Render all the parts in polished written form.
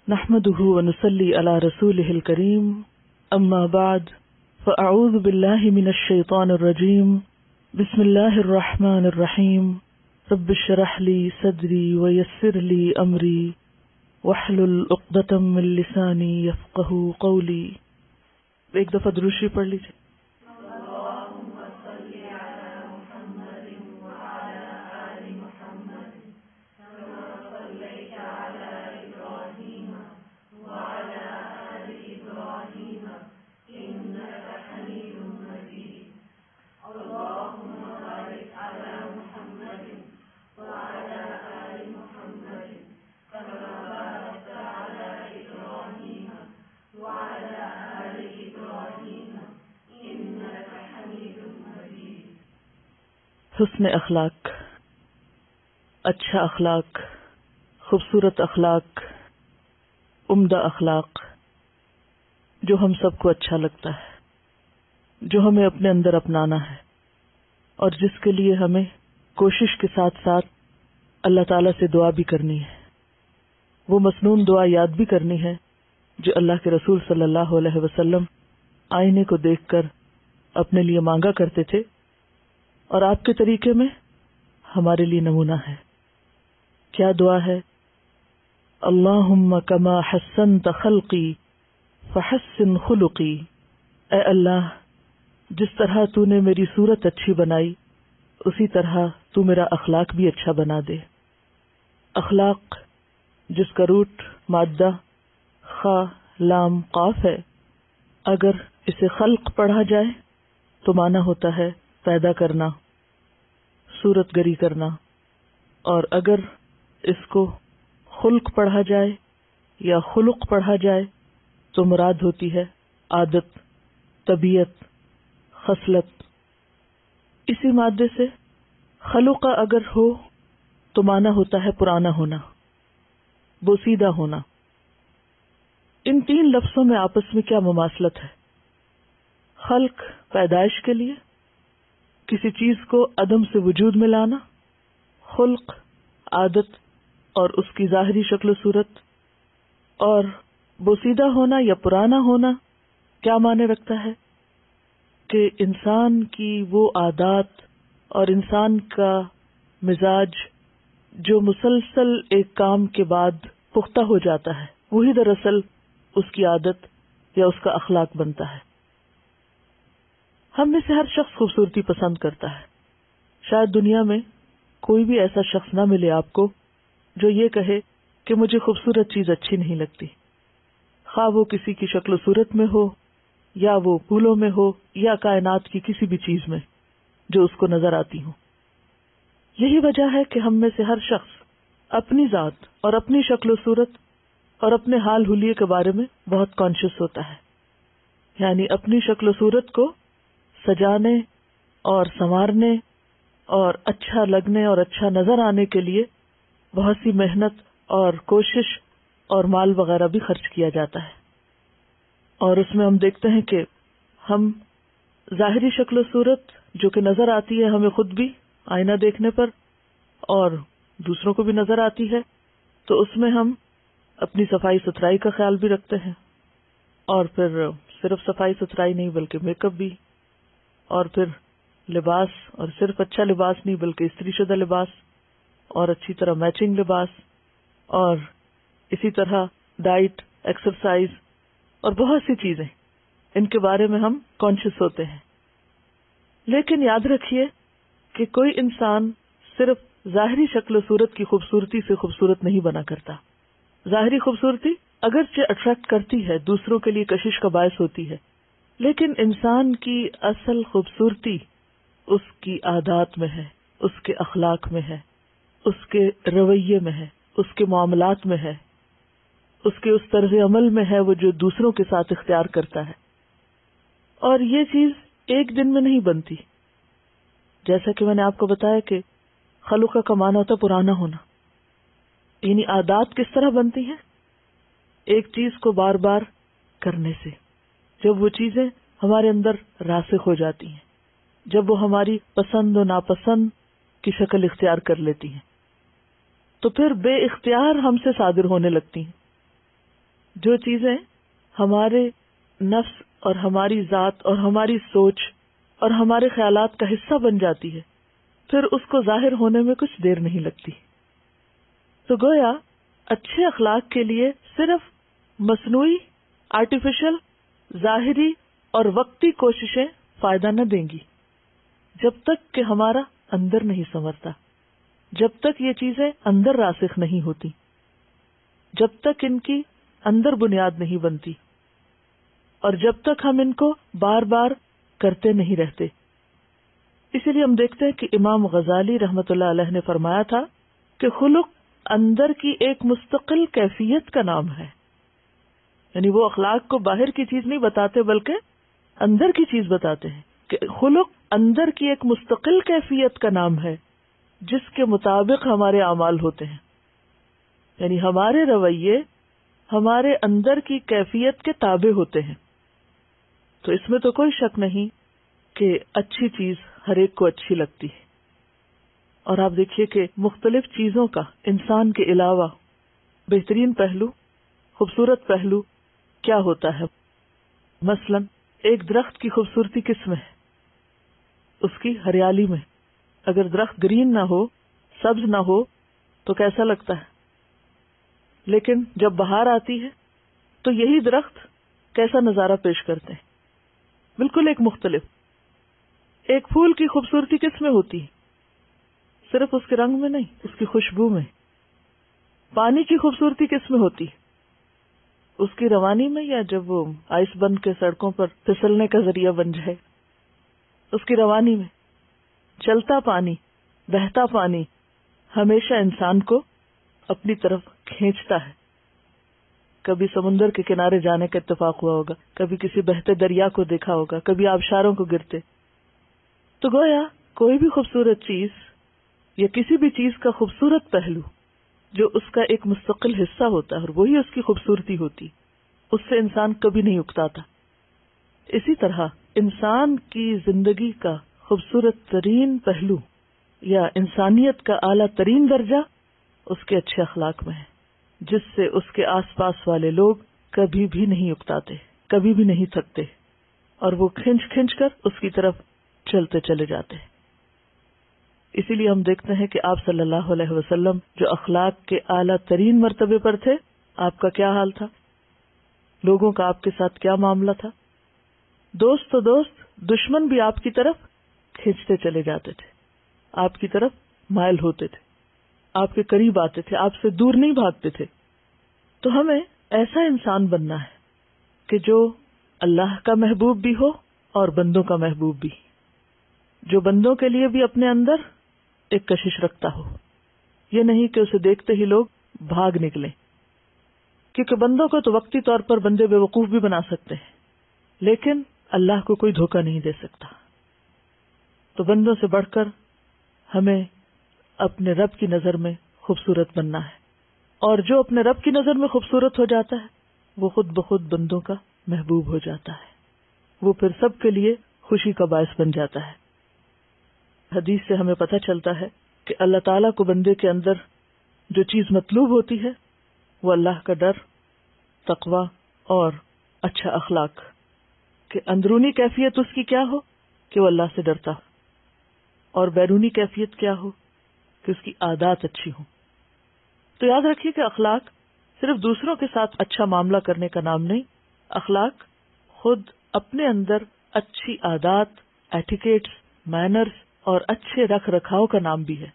نحمده ونصلي على رسوله الكريم اما بعد فاعوذ بالله من الشيطان الرجيم بسم الله الرحمن الرحيم رب اشرح لي صدري ويسر لي امري واحلل عقدة من لساني يفقهوا قولي. ایک دفعہ درود شریف پڑھ لیجیے. حسن اخلاق، اچھا اخلاق، خوبصورت اخلاق، عمدہ اخلاق، جو ہم سب کو اچھا لگتا ہے، جو ہمیں اپنے اندر اپنانا ہے، اور جس کے لیے ہمیں کوشش کے ساتھ ساتھ اللہ تعالیٰ سے دعا بھی کرنی ہے. وہ مسنون دعا یاد بھی کرنی ہے جو اللہ کے رسول صلی اللہ علیہ وسلم آئینے کو دیکھ کر اپنے لیے مانگا کرتے تھے، اور آپ کے طریقے میں ہمارے لیے نمونہ ہے. کیا دعا ہے؟ اللہم کما حسنت خلقی فحسن خلقی. اے اللہ، جس طرح تو نے میری صورت اچھی بنائی اسی طرح تو میرا اخلاق بھی اچھا بنا دے. اخلاق جس کا روٹ مادہ خا لام قاف ہے، اگر اسے خلق پڑھا جائے تو معنی ہوتا ہے پیدا کرنا، صورت گری کرنا، اور اگر اس کو خلق پڑھا جائے یا خلق پڑھا جائے تو مراد ہوتی ہے عادت، طبیعت، خصلت. اسی مادے سے خلق اگر ہو تو معنی ہوتا ہے پرانا ہونا، بوسیدہ ہونا. ان تین لفظوں میں آپس میں کیا مماثلت ہے؟ خلق پیدائش کے لیے، کسی چیز کو عدم سے وجود میں لانا، خلق عادت اور اس کی ظاہری شکل و صورت، اور بوسیدہ ہونا یا پرانا ہونا کیا معنی رکھتا ہے کہ انسان کی وہ عادات اور انسان کا مزاج جو مسلسل ایک کام کے بعد پختہ ہو جاتا ہے، وہی دراصل اس کی عادت یا اس کا اخلاق بنتا ہے. ہم میں سے ہر شخص خوبصورتی پسند کرتا ہے. شاید دنیا میں کوئی بھی ایسا شخص نہ ملے آپ کو جو یہ کہے کہ مجھے خوبصورت چیز اچھی نہیں لگتی، خواہ وہ کسی کی شکل و صورت میں ہو یا وہ پھولوں میں ہو یا کائنات کی کسی بھی چیز میں جو اس کو نظر آتی ہو. یہی وجہ ہے کہ ہم میں سے ہر شخص اپنی ذات اور اپنی شکل و صورت اور اپنے حال حلیے کے بارے میں بہت کانشیس ہوتا ہے. یعنی اپنی شکل و صورت کو سجانے اور سنوارنے اور اچھا لگنے اور اچھا نظر آنے کے لیے بہت سی محنت اور کوشش اور مال وغیرہ بھی خرچ کیا جاتا ہے. اور اس میں ہم دیکھتے ہیں کہ ہم ظاہری شکل و صورت جو کہ نظر آتی ہے ہمیں خود بھی آئینہ دیکھنے پر اور دوسروں کو بھی نظر آتی ہے، تو اس میں ہم اپنی صفائی ستھرائی کا خیال بھی رکھتے ہیں، اور پھر صرف صفائی ستھرائی نہیں بلکہ میک اپ بھی، اور پھر لباس، اور صرف اچھا لباس نہیں بلکہ استری شدہ لباس اور اچھی طرح میچنگ لباس، اور اسی طرح ڈائٹ، ایکسرسائز اور بہت سی چیزیں، ان کے بارے میں ہم کانشیس ہوتے ہیں. لیکن یاد رکھیے کہ کوئی انسان صرف ظاہری شکل و صورت کی خوبصورتی سے خوبصورت نہیں بنا کرتا. ظاہری خوبصورتی اگرچہ اٹریکٹ کرتی ہے، دوسروں کے لیے کشش کا باعث ہوتی ہے، لیکن انسان کی اصل خوبصورتی اس کی عادات میں ہے، اس کے اخلاق میں ہے، اس کے رویے میں ہے، اس کے معاملات میں ہے، اس کے اس طرز عمل میں ہے وہ جو دوسروں کے ساتھ اختیار کرتا ہے. اور یہ چیز ایک دن میں نہیں بنتی. جیسا کہ میں نے آپ کو بتایا کہ خلق کا معنی ہوتا ہے پرانا ہونا. یعنی عادات کس طرح بنتی ہیں؟ ایک چیز کو بار بار کرنے سے. جب وہ چیزیں ہمارے اندر راسخ ہو جاتی ہیں، جب وہ ہماری پسند و ناپسند کی شکل اختیار کر لیتی ہیں، تو پھر بے اختیار ہم سے صادر ہونے لگتی ہیں. جو چیزیں ہمارے نفس اور ہماری ذات اور ہماری سوچ اور ہمارے خیالات کا حصہ بن جاتی ہے، پھر اس کو ظاہر ہونے میں کچھ دیر نہیں لگتی. تو گویا اچھے اخلاق کے لیے صرف مصنوعی، آرٹیفیشل، ظاہری اور وقتی کوششیں فائدہ نہ دیں گی جب تک کہ ہمارا اندر نہیں سنورتا، جب تک یہ چیزیں اندر راسخ نہیں ہوتی، جب تک ان کی اندر بنیاد نہیں بنتی، اور جب تک ہم ان کو بار بار کرتے نہیں رہتے. اسی لیے ہم دیکھتے ہیں کہ امام غزالی رحمۃ اللہ علیہ نے فرمایا تھا کہ خلق اندر کی ایک مستقل کیفیت کا نام ہے. یعنی وہ اخلاق کو باہر کی چیز نہیں بتاتے بلکہ اندر کی چیز بتاتے ہیں کہ خلق اندر کی ایک مستقل کیفیت کا نام ہے جس کے مطابق ہمارے اعمال ہوتے ہیں. یعنی ہمارے رویے ہمارے اندر کی کیفیت کے تابع ہوتے ہیں. تو اس میں تو کوئی شک نہیں کہ اچھی چیز ہر ایک کو اچھی لگتی ہے. اور آپ دیکھیے کہ مختلف چیزوں کا انسان کے علاوہ بہترین پہلو، خوبصورت پہلو کیا ہوتا ہے. مثلا ایک درخت کی خوبصورتی کس میں ہے؟ اس کی ہریالی میں. اگر درخت گرین نہ ہو، سبز نہ ہو تو کیسا لگتا ہے؟ لیکن جب بہار آتی ہے تو یہی درخت کیسا نظارہ پیش کرتے ہیں؟ بالکل ایک مختلف. ایک پھول کی خوبصورتی کس میں ہوتی ہے؟ صرف اس کے رنگ میں نہیں، اس کی خوشبو میں. پانی کی خوبصورتی کس میں ہوتی ہے؟ اس کی روانی میں، یا جب وہ آئس بند کے سڑکوں پر پھسلنے کا ذریعہ بن جائے؟ اس کی روانی میں. چلتا پانی، بہتا پانی ہمیشہ انسان کو اپنی طرف کھینچتا ہے. کبھی سمندر کے کنارے جانے کا اتفاق ہوا ہوگا، کبھی کسی بہتے دریا کو دیکھا ہوگا، کبھی آبشاروں کو گرتے. تو گویا کوئی بھی خوبصورت چیز یا کسی بھی چیز کا خوبصورت پہلو جو اس کا ایک مستقل حصہ ہوتا ہے اور وہی اس کی خوبصورتی ہوتی، اس سے انسان کبھی نہیں اکتاتا. اسی طرح انسان کی زندگی کا خوبصورت ترین پہلو یا انسانیت کا اعلیٰ ترین درجہ اس کے اچھے اخلاق میں ہے، جس سے اس کے آس پاس والے لوگ کبھی بھی نہیں اکتاتے، کبھی بھی نہیں تھکتے، اور وہ کھنچ کھنچ کر اس کی طرف چلتے چلے جاتے ہیں. اسی لیے ہم دیکھتے ہیں کہ آپ صلی اللہ علیہ وسلم جو اخلاق کے اعلیٰ ترین مرتبے پر تھے، آپ کا کیا حال تھا؟ لوگوں کا آپ کے ساتھ کیا معاملہ تھا؟ دوست تو دوست، دشمن بھی آپ کی طرف کھینچتے چلے جاتے تھے، آپ کی طرف مائل ہوتے تھے، آپ کے قریب آتے تھے، آپ سے دور نہیں بھاگتے تھے. تو ہمیں ایسا انسان بننا ہے کہ جو اللہ کا محبوب بھی ہو اور بندوں کا محبوب بھی، جو بندوں کے لیے بھی اپنے اندر ایک کشش رکھتا ہو. یہ نہیں کہ اسے دیکھتے ہی لوگ بھاگ نکلیں، کیونکہ بندوں کو تو وقتی طور پر بندے بے وقوف بھی بنا سکتے ہیں، لیکن اللہ کو کوئی دھوکہ نہیں دے سکتا. تو بندوں سے بڑھ کر ہمیں اپنے رب کی نظر میں خوبصورت بننا ہے، اور جو اپنے رب کی نظر میں خوبصورت ہو جاتا ہے وہ خود بخود بندوں کا محبوب ہو جاتا ہے، وہ پھر سب کے لیے خوشی کا باعث بن جاتا ہے. حدیث سے ہمیں پتہ چلتا ہے کہ اللہ تعالیٰ کو بندے کے اندر جو چیز مطلوب ہوتی ہے وہ اللہ کا ڈر، تقوی اور اچھا اخلاق، کہ اندرونی کیفیت اس کی کیا ہو کہ وہ اللہ سے ڈرتا ہو، اور بیرونی کیفیت کیا ہو کہ اس کی عادات اچھی ہوں. تو یاد رکھیے کہ اخلاق صرف دوسروں کے ساتھ اچھا معاملہ کرنے کا نام نہیں، اخلاق خود اپنے اندر اچھی عادات، ایٹیکیٹس، مینرز اور اچھے رکھ رکھاؤ کا نام بھی ہے.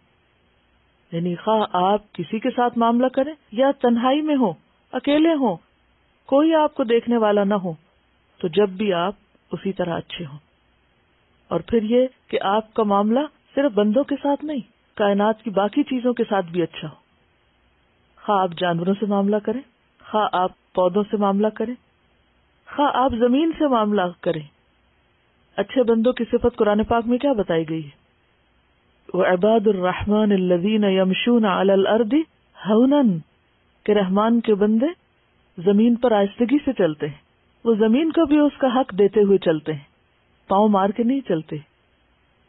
یعنی خواہ آپ کسی کے ساتھ معاملہ کریں یا تنہائی میں ہوں، اکیلے ہوں، کوئی آپ کو دیکھنے والا نہ ہو، تو جب بھی آپ اسی طرح اچھے ہوں. اور پھر یہ کہ آپ کا معاملہ صرف بندوں کے ساتھ نہیں، کائنات کی باقی چیزوں کے ساتھ بھی اچھا ہو. خواہ آپ جانوروں سے معاملہ کریں، خواہ آپ پودوں سے معاملہ کریں، خواہ آپ زمین سے معاملہ کریں. اچھے بندوں کی صفت قرآن پاک میں کیا بتائی گئی ہے؟ وَعِبَادُ الرَّحْمَنِ الَّذِينَ يَمْشُونَ عَلَى الْأَرْضِ هَوْنًا، کہ رحمان کے بندے زمین پر آہستگی سے چلتے ہیں. وہ زمین کو بھی اس کا حق دیتے ہوئے چلتے ہیں، پاؤں مار کے نہیں چلتے،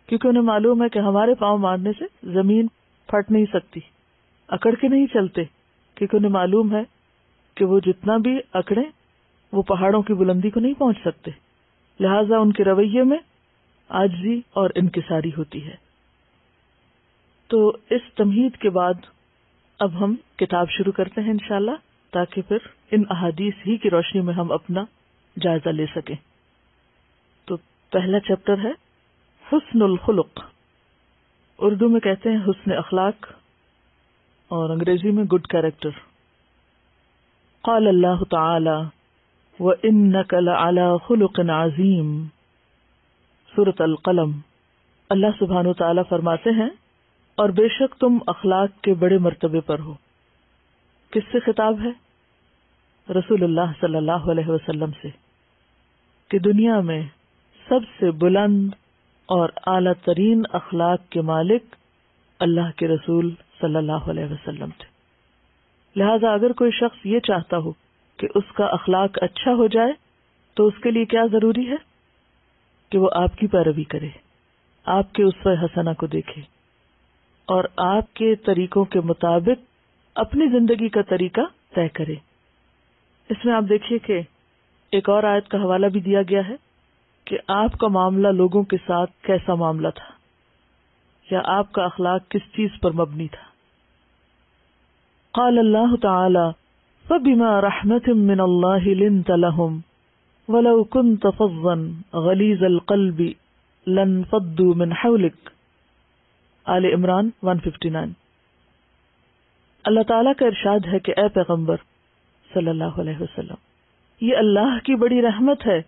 کیونکہ انہیں معلوم ہے کہ ہمارے پاؤں مارنے سے زمین پھٹ نہیں سکتی. اکڑ کے نہیں چلتے، کیونکہ انہیں معلوم ہے کہ وہ جتنا بھی اکڑیں وہ پہاڑوں کی بلندی کو نہیں پہنچ سکتے، لہذا ان کے رویے میں عاجزی اور انکساری ہوتی ہے۔ تو اس تمہید کے بعد اب ہم کتاب شروع کرتے ہیں انشاءاللہ، تاکہ پھر ان احادیث ہی کی روشنی میں ہم اپنا جائزہ لے سکیں۔ تو پہلا چیپٹر ہے حسن الخلق، اردو میں کہتے ہیں حسن اخلاق اور انگریزی میں گڈ کیریکٹر۔ قال اللہ تعالی وَإِنَّكَ لَعَلَى خُلُقٍ عَظِيمٍ، سورۃ القلم۔ اللہ سبحانہ وتعالی فرماتے ہیں اور بے شک تم اخلاق کے بڑے مرتبے پر ہو۔ کس سے خطاب ہے؟ رسول اللہ صلی اللہ علیہ وسلم سے، کہ دنیا میں سب سے بلند اور اعلیٰ ترین اخلاق کے مالک اللہ کے رسول صلی اللہ علیہ وسلم تھے۔ لہذا اگر کوئی شخص یہ چاہتا ہو کہ اس کا اخلاق اچھا ہو جائے تو اس کے لیے کیا ضروری ہے؟ کہ وہ آپ کی پیروی کرے، آپ کے اسوہ حسنہ کو دیکھے اور آپ کے طریقوں کے مطابق اپنی زندگی کا طریقہ طے کرے۔ اس میں آپ دیکھیے کہ ایک اور آیت کا حوالہ بھی دیا گیا ہے کہ آپ کا معاملہ لوگوں کے ساتھ کیسا معاملہ تھا، یا آپ کا اخلاق کس چیز پر مبنی تھا۔ قال اللہ تعالی فَبِمَا رَحْمَةٍ مِّنَ اللَّهِ لِنْتَ لَهُمْ وَلَوْ كُنْتَ فَظًّا غَلِيظَ الْقَلْبِ لَانفَضُّوا مِنْ حَوْلِكَ، آل عمران 159۔ اللہ تعالیٰ کا ارشاد ہے کہ اے پیغمبر صلی اللہ علیہ وسلم، یہ اللہ کی بڑی رحمت ہے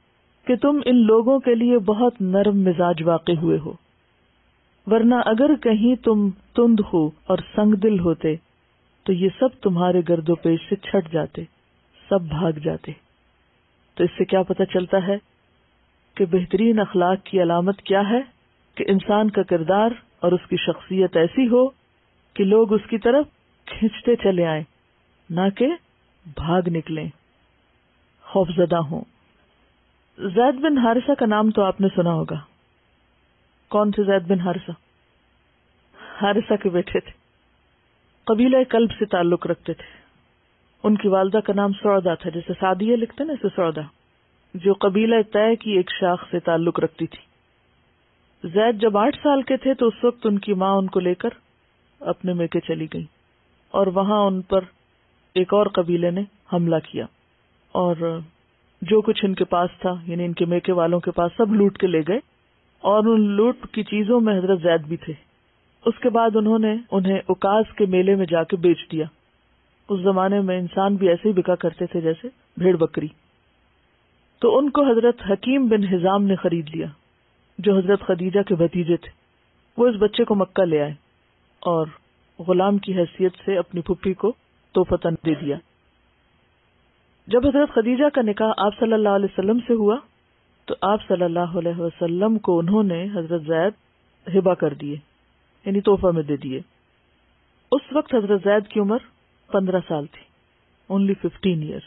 کہ تم ان لوگوں کے لیے بہت نرم مزاج واقع ہوئے ہو، ورنہ اگر کہیں تم تند ہو اور سنگ دل ہوتے تو یہ سب تمہارے گرد و پیش سے چھٹ جاتے، سب بھاگ جاتے۔ تو اس سے کیا پتہ چلتا ہے کہ بہترین اخلاق کی علامت کیا ہے؟ کہ انسان کا کردار اور اس کی شخصیت ایسی ہو کہ لوگ اس کی طرف کھنچتے چلے آئیں، نہ کہ بھاگ نکلیں، خوفزدہ ہوں۔ زید بن حارثہ کا نام تو آپ نے سنا ہوگا۔ کون تھے زید بن حارثہ؟ حارثہ کے بیٹے تھے، قبیلہ کلب سے تعلق رکھتے تھے۔ ان کی والدہ کا نام سعدہ تھا، جیسے سعدیہ لکھتے نا اسے سعدہ، جو قبیلہ طے کی ایک شاخ سے تعلق رکھتی تھی۔ زید جب 8 سال کے تھے تو اس وقت ان کی ماں ان کو لے کر اپنے میکے چلی گئی، اور وہاں ان پر ایک اور قبیلے نے حملہ کیا، اور جو کچھ ان کے پاس تھا، یعنی ان کے میکے والوں کے پاس، سب لوٹ کے لے گئے، اور ان لوٹ کی چیزوں میں حضرت زید بھی تھے۔ اس کے بعد انہوں نے انہیں اکاز کے میلے میں جا کے بیچ دیا۔ اس زمانے میں انسان بھی ایسے ہی بکا کرتے تھے جیسے بھیڑ بکری۔ تو ان کو حضرت حکیم بن حزام نے خرید لیا، جو حضرت خدیجہ کے بھتیجے تھے۔ وہ اس بچے کو مکہ لے آئے اور غلام کی حیثیت سے اپنی پھپھی کو تحفتاً دے دیا۔ جب حضرت خدیجہ کا نکاح آپ صلی اللہ علیہ وسلم سے ہوا تو آپ صلی اللہ علیہ وسلم کو انہوں نے حضرت زید ہبہ کر دیے، یعنی تحفہ میں دے دیے۔ اس وقت حضرت زید کی عمر 15 سال تھی، only 15 years۔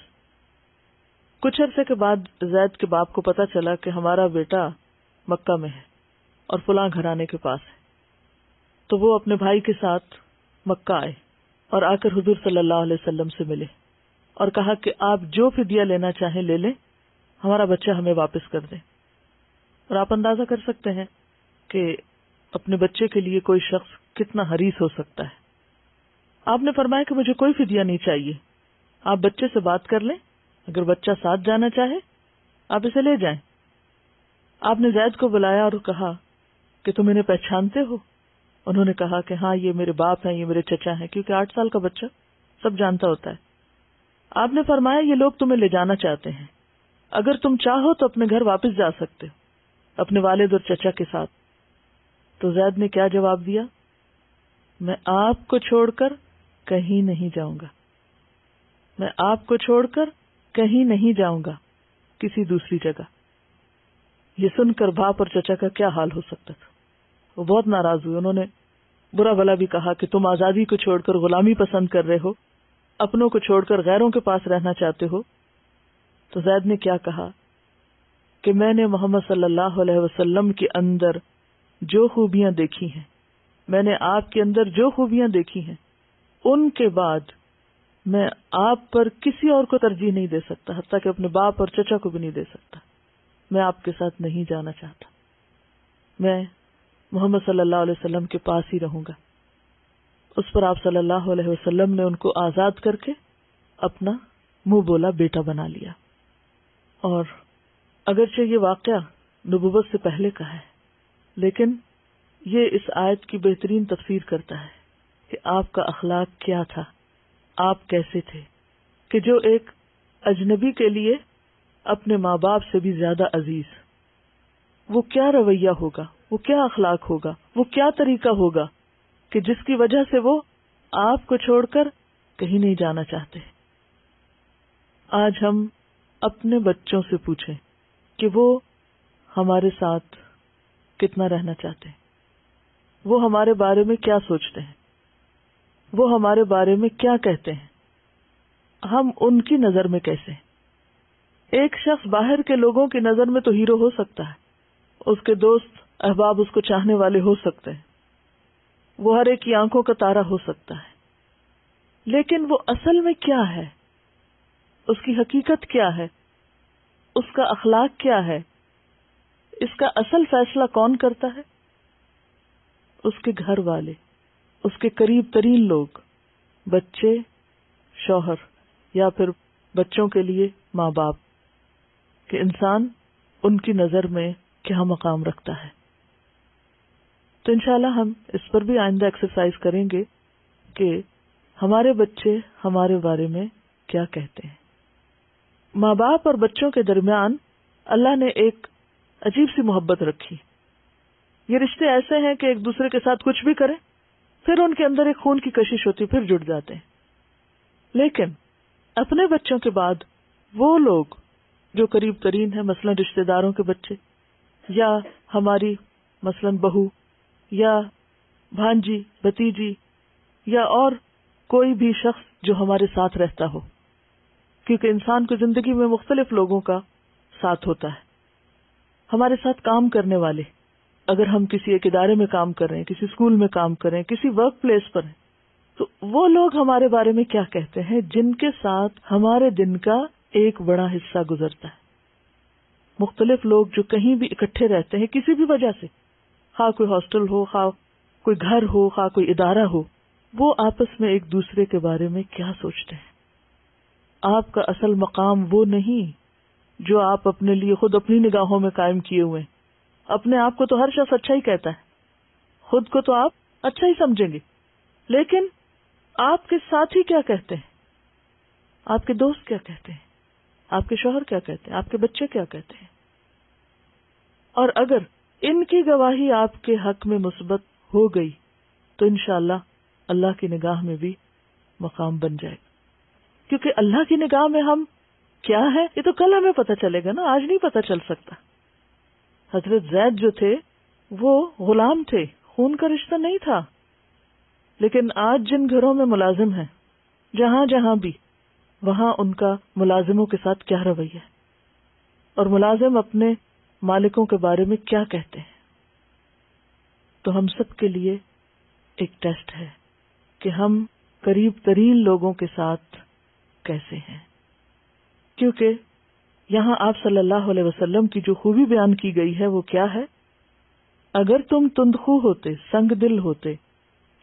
کچھ عرصے کے بعد زید کے باپ کو پتا چلا کہ ہمارا بیٹا مکہ میں ہے اور فلاں گھرانے کے پاس ہے، تو وہ اپنے بھائی کے ساتھ مکہ آئے اور آ کر حضور صلی اللہ علیہ وسلم سے ملے اور کہا کہ آپ جو فدیہ لینا چاہیں لے لیں، ہمارا بچہ ہمیں واپس کر دیں۔ اور آپ اندازہ کر سکتے ہیں کہ اپنے بچے کے لیے کوئی شخص کتنا حریص ہو سکتا ہے۔ آپ نے فرمایا کہ مجھے کوئی فدیہ نہیں چاہیے، آپ بچے سے بات کر لیں، اگر بچہ ساتھ جانا چاہے آپ اسے لے جائیں۔ آپ نے زید کو بلایا اور کہا کہ تم انہیں پہچانتے ہو؟ انہوں نے کہا کہ ہاں، یہ میرے باپ ہیں، یہ میرے چچا ہیں، کیونکہ 8 سال کا بچہ سب جانتا ہوتا ہے۔ آپ نے فرمایا یہ لوگ تمہیں لے جانا چاہتے ہیں، اگر تم چاہو تو اپنے گھر واپس جا سکتے ہو اپنے والد اور چچا کے ساتھ۔ تو زید نے کیا جواب دیا؟ میں آپ کو چھوڑ کر کہیں نہیں جاؤں گا، میں آپ کو چھوڑ کر کہیں نہیں جاؤں گا کسی دوسری جگہ۔ یہ سن کر باپ اور چچا کا کیا حال ہو سکتا تھا، وہ بہت ناراض ہوئے۔ انہوں نے برا بھلا بھی کہا کہ تم آزادی کو چھوڑ کر غلامی پسند کر رہے ہو، اپنوں کو چھوڑ کر غیروں کے پاس رہنا چاہتے ہو۔ تو زید نے کیا کہا کہ میں نے محمد صلی اللہ علیہ وسلم کے اندر جو خوبیاں دیکھی ہیں، میں نے آپ کے اندر جو خوبیاں دیکھی ہیں، ان کے بعد میں آپ پر کسی اور کو ترجیح نہیں دے سکتا، حتیٰ کہ اپنے باپ اور چچا کو بھی نہیں دے سکتا. میں آپ کے ساتھ نہیں جانا چاہتا، میں محمد صلی اللہ علیہ وسلم کے پاس ہی رہوں گا. اس پر آپ صلی اللہ علیہ وسلم نے ان کو آزاد کر کے اپنا منہ بولا بیٹا بنا لیا. اور اگرچہ یہ واقعہ نبوت سے پہلے کا ہے، لیکن یہ اس آیت کی بہترین تفسیر کرتا ہے کہ آپ کا اخلاق کیا تھا، آپ کیسے تھے، کہ جو ایک اجنبی کے لیے اپنے ماں باپ سے بھی زیادہ عزیز، وہ کیا رویہ ہوگا، وہ کیا اخلاق ہوگا، وہ کیا طریقہ ہوگا کہ جس کی وجہ سے وہ آپ کو چھوڑ کر کہیں نہیں جانا چاہتے. آج ہم اپنے بچوں سے پوچھیں کہ وہ ہمارے ساتھ کتنا رہنا چاہتے ہیں، وہ ہمارے بارے میں کیا سوچتے ہیں، وہ ہمارے بارے میں کیا کہتے ہیں، ہم ان کی نظر میں کیسے ہیں. ایک شخص باہر کے لوگوں کی نظر میں تو ہیرو ہو سکتا ہے، اس کے دوست احباب اس کو چاہنے والے ہو سکتے ہیں، وہ ہر ایک کی آنکھوں کا تارا ہو سکتا ہے، لیکن وہ اصل میں کیا ہے، اس کی حقیقت کیا ہے، اس کا اخلاق کیا ہے، اس کا اصل فیصلہ کون کرتا ہے؟ اس کے گھر والے، اس کے قریب ترین لوگ، بچے، شوہر، یا پھر بچوں کے لیے ماں باپ، کہ انسان ان کی نظر میں کیا مقام رکھتا ہے. تو انشاءاللہ ہم اس پر بھی آئندہ ایکسرسائز کریں گے کہ ہمارے بچے ہمارے بارے میں کیا کہتے ہیں. ماں باپ اور بچوں کے درمیان اللہ نے ایک عجیب سی محبت رکھی. یہ رشتے ایسے ہیں کہ ایک دوسرے کے ساتھ کچھ بھی کریں، پھر ان کے اندر ایک خون کی کشش ہوتی، پھر جڑ جاتے ہیں. لیکن اپنے بچوں کے بعد وہ لوگ جو قریب ترین ہیں، مثلا رشتہ داروں کے بچے، یا ہماری مثلا بہو، یا بھانجی، بھتیجی، یا اور کوئی بھی شخص جو ہمارے ساتھ رہتا ہو، کیونکہ انسان کو زندگی میں مختلف لوگوں کا ساتھ ہوتا ہے. ہمارے ساتھ کام کرنے والے، اگر ہم کسی ایک ادارے میں کام کر رہے ہیں، کسی اسکول میں کام کر رہے ہیں، کسی ورک پلیس پر ہیں، تو وہ لوگ ہمارے بارے میں کیا کہتے ہیں جن کے ساتھ ہمارے دن کا ایک بڑا حصہ گزرتا ہے. مختلف لوگ جو کہیں بھی اکٹھے رہتے ہیں کسی بھی وجہ سے، خواہ کوئی ہاسٹل ہو، خواہ کوئی گھر ہو، خواہ کوئی ادارہ ہو، وہ آپس میں ایک دوسرے کے بارے میں کیا سوچتے ہیں. آپ کا اصل مقام وہ نہیں جو آپ اپنے لیے خود اپنی نگاہوں میں قائم کیے ہوئے ہیں. اپنے آپ کو تو ہر شخص اچھا ہی کہتا ہے، خود کو تو آپ اچھا ہی سمجھیں گے، لیکن آپ کے ساتھی کیا کہتے ہیں، آپ کے دوست کیا کہتے ہیں، آپ کے شوہر کیا کہتے ہیں، آپ کے بچے کیا کہتے ہیں. اور اگر ان کی گواہی آپ کے حق میں مثبت ہو گئی تو انشاءاللہ اللہ کی نگاہ میں بھی مقام بن جائے گا. کیونکہ اللہ کی نگاہ میں ہم کیا ہے یہ تو کل ہمیں پتہ چلے گا نا، آج نہیں پتہ چل سکتا. حضرت زید جو تھے وہ غلام تھے، خون کا رشتہ نہیں تھا، لیکن آج جن گھروں میں ملازم ہیں، جہاں جہاں بھی، وہاں ان کا ملازموں کے ساتھ کیا رویہ ہے، اور ملازم اپنے مالکوں کے بارے میں کیا کہتے ہیں. تو ہم سب کے لیے ایک ٹیسٹ ہے کہ ہم قریب ترین لوگوں کے ساتھ کیسے ہیں. کیونکہ یہاں آپ صلی اللہ علیہ وسلم کی جو خوبی بیان کی گئی ہے وہ کیا ہے؟ اگر تم تندخو ہوتے، سنگ دل ہوتے،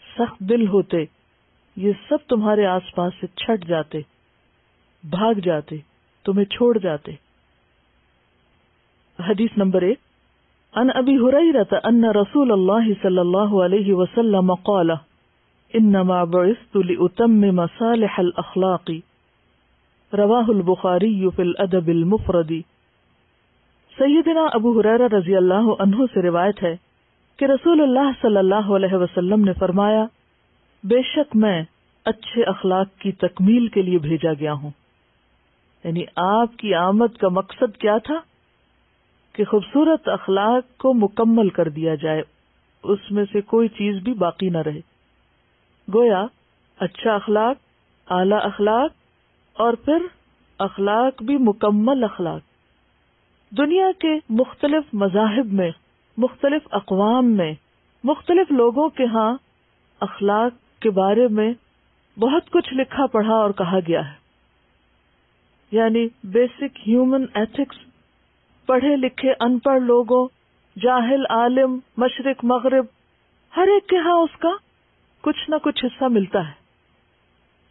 سخت دل ہوتے، یہ سب تمہارے آس پاس سے چھٹ جاتے، بھاگ جاتے، تمہیں چھوڑ جاتے. حدیث نمبر 1 عن ابی ہریرہ ان رسول اللہ صلی اللہ علیہ وسلم قال انما بعثت لاتمم صالح الاخلاق رواہ البخاری فی الادب المفرد. سیدنا ابو ہریرہ رضی اللہ عنہ سے روایت ہے کہ رسول اللہ صلی اللہ علیہ وسلم نے فرمایا، بے شک میں اچھے اخلاق کی تکمیل کے لیے بھیجا گیا ہوں. یعنی آپ کی آمد کا مقصد کیا تھا کہ خوبصورت اخلاق کو مکمل کر دیا جائے، اس میں سے کوئی چیز بھی باقی نہ رہے. گویا اچھا اخلاق، اعلی اخلاق، اور پھر اخلاق بھی مکمل اخلاق. دنیا کے مختلف مذاہب میں، مختلف اقوام میں، مختلف لوگوں کے ہاں اخلاق کے بارے میں بہت کچھ لکھا پڑھا اور کہا گیا ہے، یعنی بیسک ہیومن ایتھکس پڑھے لکھے ان پڑھ لوگوں، جاہل عالم، مشرق مغرب، ہر ایک کے ہاں اس کا کچھ نہ کچھ حصہ ملتا ہے،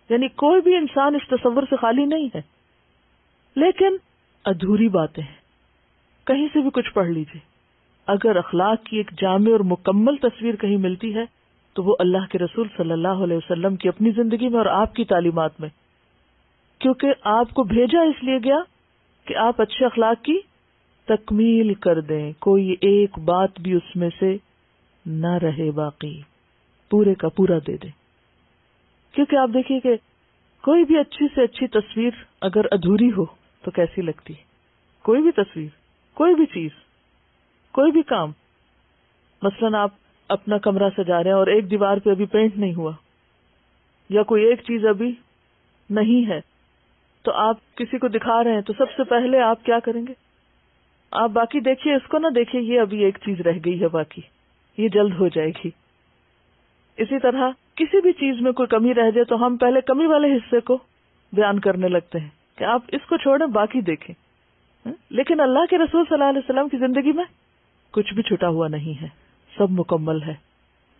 یعنی کوئی بھی انسان اس تصور سے خالی نہیں ہے. لیکن ادھوری باتیں ہیں، کہیں سے بھی کچھ پڑھ لیجیے. اگر اخلاق کی ایک جامع اور مکمل تصویر کہیں ملتی ہے تو وہ اللہ کے رسول صلی اللہ علیہ وسلم کی اپنی زندگی میں اور آپ کی تعلیمات میں، کیونکہ آپ کو بھیجا اس لیے گیا کہ آپ اچھے اخلاق کی تکمیل کر دیں، کوئی ایک بات بھی اس میں سے نہ رہے باقی، پورے کا پورا دے دیں. کیونکہ آپ دیکھیے کہ کوئی بھی اچھی سے اچھی تصویر اگر ادھوری ہو تو کیسی لگتی ہے. کوئی بھی تصویر، کوئی بھی چیز، کوئی بھی کام. مثلا آپ اپنا کمرہ سجا رہے ہیں اور ایک دیوار پہ ابھی پینٹ نہیں ہوا، یا کوئی ایک چیز ابھی نہیں ہے، تو آپ کسی کو دکھا رہے ہیں تو سب سے پہلے آپ کیا کریں گے؟ آپ باقی دیکھیے، اس کو نہ دیکھیے یہ ابھی ایک چیز رہ گئی ہے، باقی یہ جلد ہو جائے گی. اسی طرح کسی بھی چیز میں کوئی کمی رہ جائے تو ہم پہلے کمی والے حصے کو بیان کرنے لگتے ہیں کہ آپ اس کو چھوڑیں باقی دیکھیں. لیکن اللہ کے رسول صلی اللہ علیہ وسلم کی زندگی میں کچھ بھی چھٹا ہوا نہیں ہے، سب مکمل ہے.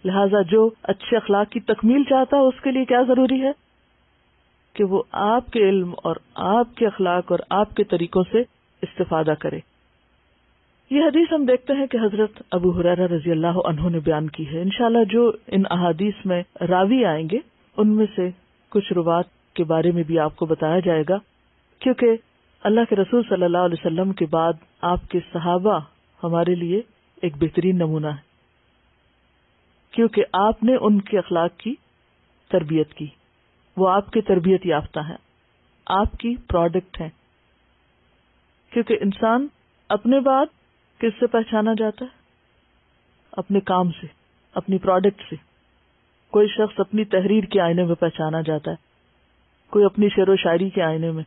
لہٰذا جو اچھے اخلاق کی تکمیل چاہتا ہے اس کے لیے کیا ضروری ہے کہ وہ آپ کے علم اور آپ کے اخلاق اور آپ کے طریقوں سے استفادہ کرے. یہ حدیث ہم دیکھتے ہیں کہ حضرت ابو ہریرہ رضی اللہ عنہ نے بیان کی ہے. انشاءاللہ جو ان احادیث میں راوی آئیں گے ان میں سے کچھ روات کے بارے میں بھی آپ کو بتایا جائے گا، کیونکہ اللہ کے رسول صلی اللہ علیہ وسلم کے بعد آپ کے صحابہ ہمارے لیے ایک بہترین نمونہ ہے، کیونکہ آپ نے ان کے اخلاق کی تربیت کی، وہ آپ کے تربیت یافتہ ہیں، آپ کی پروڈکٹ ہیں. کیونکہ انسان اپنے بعد کس سے پہچانا جاتا ہے؟ اپنے کام سے، اپنی پروڈکٹ سے. کوئی شخص اپنی تحریر کے آئینے میں پہچانا جاتا ہے، کوئی اپنی شعر و شاعری کے آئینے میں،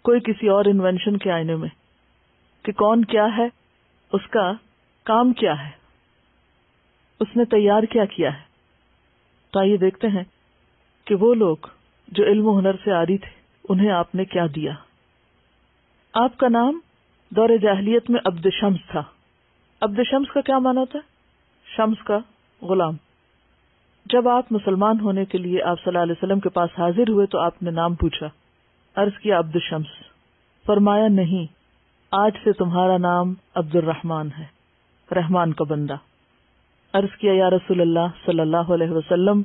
کوئی کسی اور انوینشن کے آئینے میں، کہ کون کیا ہے، اس کا کام کیا ہے، اس نے تیار کیا کیا ہے. تو آئیے دیکھتے ہیں کہ وہ لوگ جو علم و ہنر سے عاری تھے انہیں آپ نے کیا دیا. آپ کا نام دور جاہلیت میں عبد شمس تھا. عبد شمس کا کیا معنی ہوتا ہے؟ شمس کا غلام. جب آپ مسلمان ہونے کے لیے آپ صلی اللہ علیہ وسلم کے پاس حاضر ہوئے تو آپ نے نام پوچھا، عرض کیا عبد شمس. فرمایا نہیں، آج سے تمہارا نام عبد الرحمن ہے، رحمان کا بندہ. عرض کیا یا رسول اللہ صلی اللہ علیہ وسلم،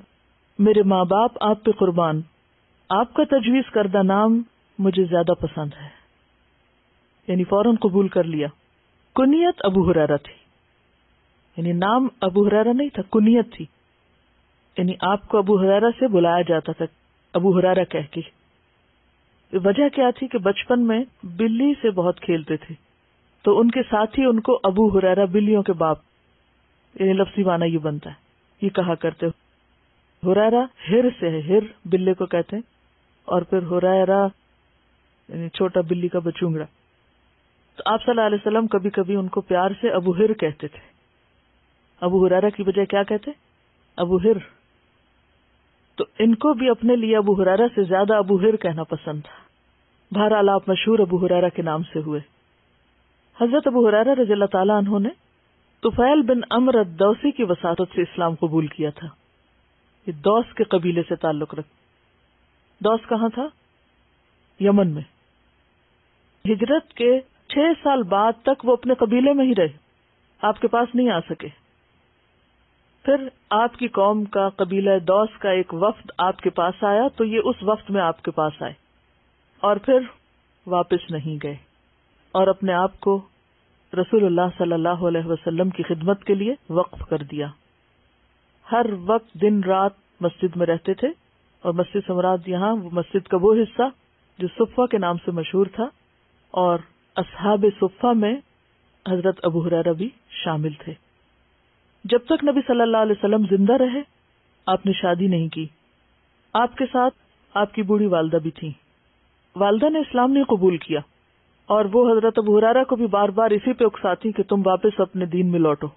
میرے ماں باپ آپ پہ قربان، آپ کا تجویز کردہ نام مجھے زیادہ پسند ہے. یعنی فوراً قبول کر لیا. کنیت ابو ہریرہ تھی، یعنی نام ابو ہریرہ نہیں تھا، کنیت تھی. یعنی آپ کو ابو ہریرہ سے بلایا جاتا تھا، ابو ہریرہ کہہ کے. وجہ کیا تھی کہ بچپن میں بلی سے بہت کھیلتے تھے تو ان کے ساتھی ان کو ابو ہریرہ، بلیوں کے باپ، یعنی لفظی معنی یہ بنتا ہے، یہ کہا کرتے. ہریرہ ہر سے ہے، ہر بلے کو کہتے ہیں، اور پھر ہریرہ یعنی چھوٹا بلی کا بچونگڑا. تو آپ صلی اللہ علیہ وسلم کبھی کبھی ان کو پیار سے ابو ہر کہتے تھے. ابو ہریرہ کی بجائے کیا کہتے؟ ابو ہر. تو ان کو بھی اپنے لیے ابو ہریرہ سے زیادہ ابو ہر کہنا پسند تھا. بہرحال آپ مشہور ابو ہریرہ کے نام سے ہوئے. حضرت ابو ہریرہ رضی اللہ تعالیٰ عنہ نے طفیل بن عمرو الدوسی کی وساطت سے اسلام قبول کیا تھا. یہ دوس کے قبیلے سے تعلق رکھ. دوس کہاں تھا؟ یمن میں. ہجرت کے 6 سال بعد تک وہ اپنے قبیلے میں ہی رہے، آپ کے پاس نہیں آ سکے. پھر آپ کی قوم کا، قبیلہ دوس کا ایک وفد آپ کے پاس آیا تو یہ اس وفد میں آپ کے پاس آئے اور پھر واپس نہیں گئے اور اپنے آپ کو رسول اللہ صلی اللہ علیہ وسلم کی خدمت کے لیے وقف کر دیا. ہر وقت دن رات مسجد میں رہتے تھے، اور مسجد سے مراد یہاں مسجد کا وہ حصہ جو صفہ کے نام سے مشہور تھا، اور اصحاب صفہ میں حضرت ابو ہریرہ بھی شامل تھے. جب تک نبی صلی اللہ علیہ وسلم زندہ رہے آپ نے شادی نہیں کی. آپ کے ساتھ آپ کی بوڑھی والدہ بھی تھیں. والدہ نے اسلام نہیں قبول کیا اور وہ حضرت ابو ہریرہ کو بھی بار بار اسی پہ اکساتی کہ تم واپس اپنے دین میں لوٹو،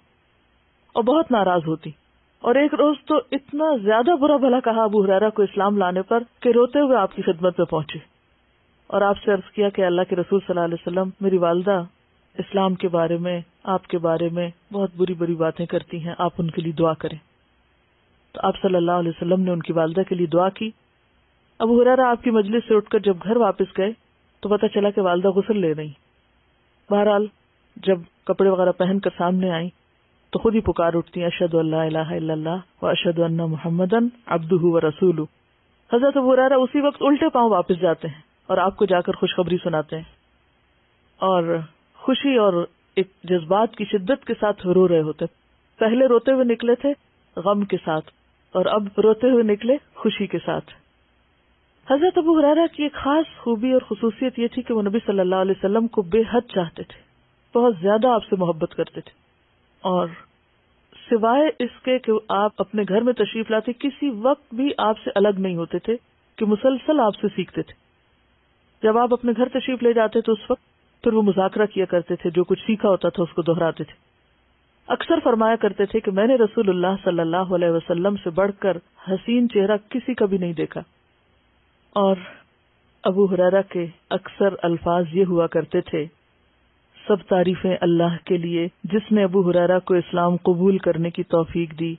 اور بہت ناراض ہوتی. اور ایک روز تو اتنا زیادہ برا بھلا کہا ابو ہریرہ کو اسلام لانے پر کہ روتے ہوئے آپ کی خدمت میں پہنچے اور آپ سے عرض کیا کہ اللہ کے رسول صلی اللہ علیہ وسلم، میری والدہ اسلام کے بارے میں، آپ کے بارے میں بہت بری بری باتیں کرتی ہیں، آپ ان کے لیے دعا کریں۔ تو آپ صلی اللہ علیہ وسلم نے ان کی والدہ کے لیے دعا کی۔ ابو ہریرہ آپ کی مجلس سے اٹھ کر جب گھر واپس گئے تو پتہ چلا کہ والدہ غسل لے رہی۔ بہرحال جب کپڑے وغیرہ پہن کر سامنے آئیں تو خود ہی پکار اٹھتی ہیں، اشہد ان لا الہ الا اللہ و اشہد ان محمدن عبدہ و رسولہ۔ حضرت ابو ہریرہ اسی وقت الٹے پاؤں واپس جاتے ہیں اور آپ کو جا کر خوشخبری سناتے ہیں، اور خوشی اور ایک جذبات کی شدت کے ساتھ رو رہے ہوتے۔ پہلے روتے ہوئے نکلے تھے غم کے ساتھ، اور اب روتے ہوئے نکلے خوشی کے ساتھ۔ حضرت ابو ہریرہ کی ایک خاص خوبی اور خصوصیت یہ تھی کہ وہ نبی صلی اللہ علیہ وسلم کو بے حد چاہتے تھے، بہت زیادہ آپ سے محبت کرتے تھے، اور سوائے اس کے کہ آپ اپنے گھر میں تشریف لاتے کسی وقت بھی آپ سے الگ نہیں ہوتے تھے کہ مسلسل آپ سے سیکھتے تھے۔ جب آپ اپنے گھر تشریف لے جاتے تو اس وقت پھر وہ مذاکرہ کیا کرتے تھے، جو کچھ سیکھا ہوتا تھا اس کو دہراتے تھے۔ اکثر فرمایا کرتے تھے کہ میں نے رسول اللہ صلی اللہ علیہ وسلم سے بڑھ کر حسین چہرہ کسی کا بھی نہیں دیکھا۔ اور ابو ہریرہ کے اکثر الفاظ یہ ہوا کرتے تھے، سب تعریفیں اللہ کے لیے جس نے ابو ہریرہ کو اسلام قبول کرنے کی توفیق دی،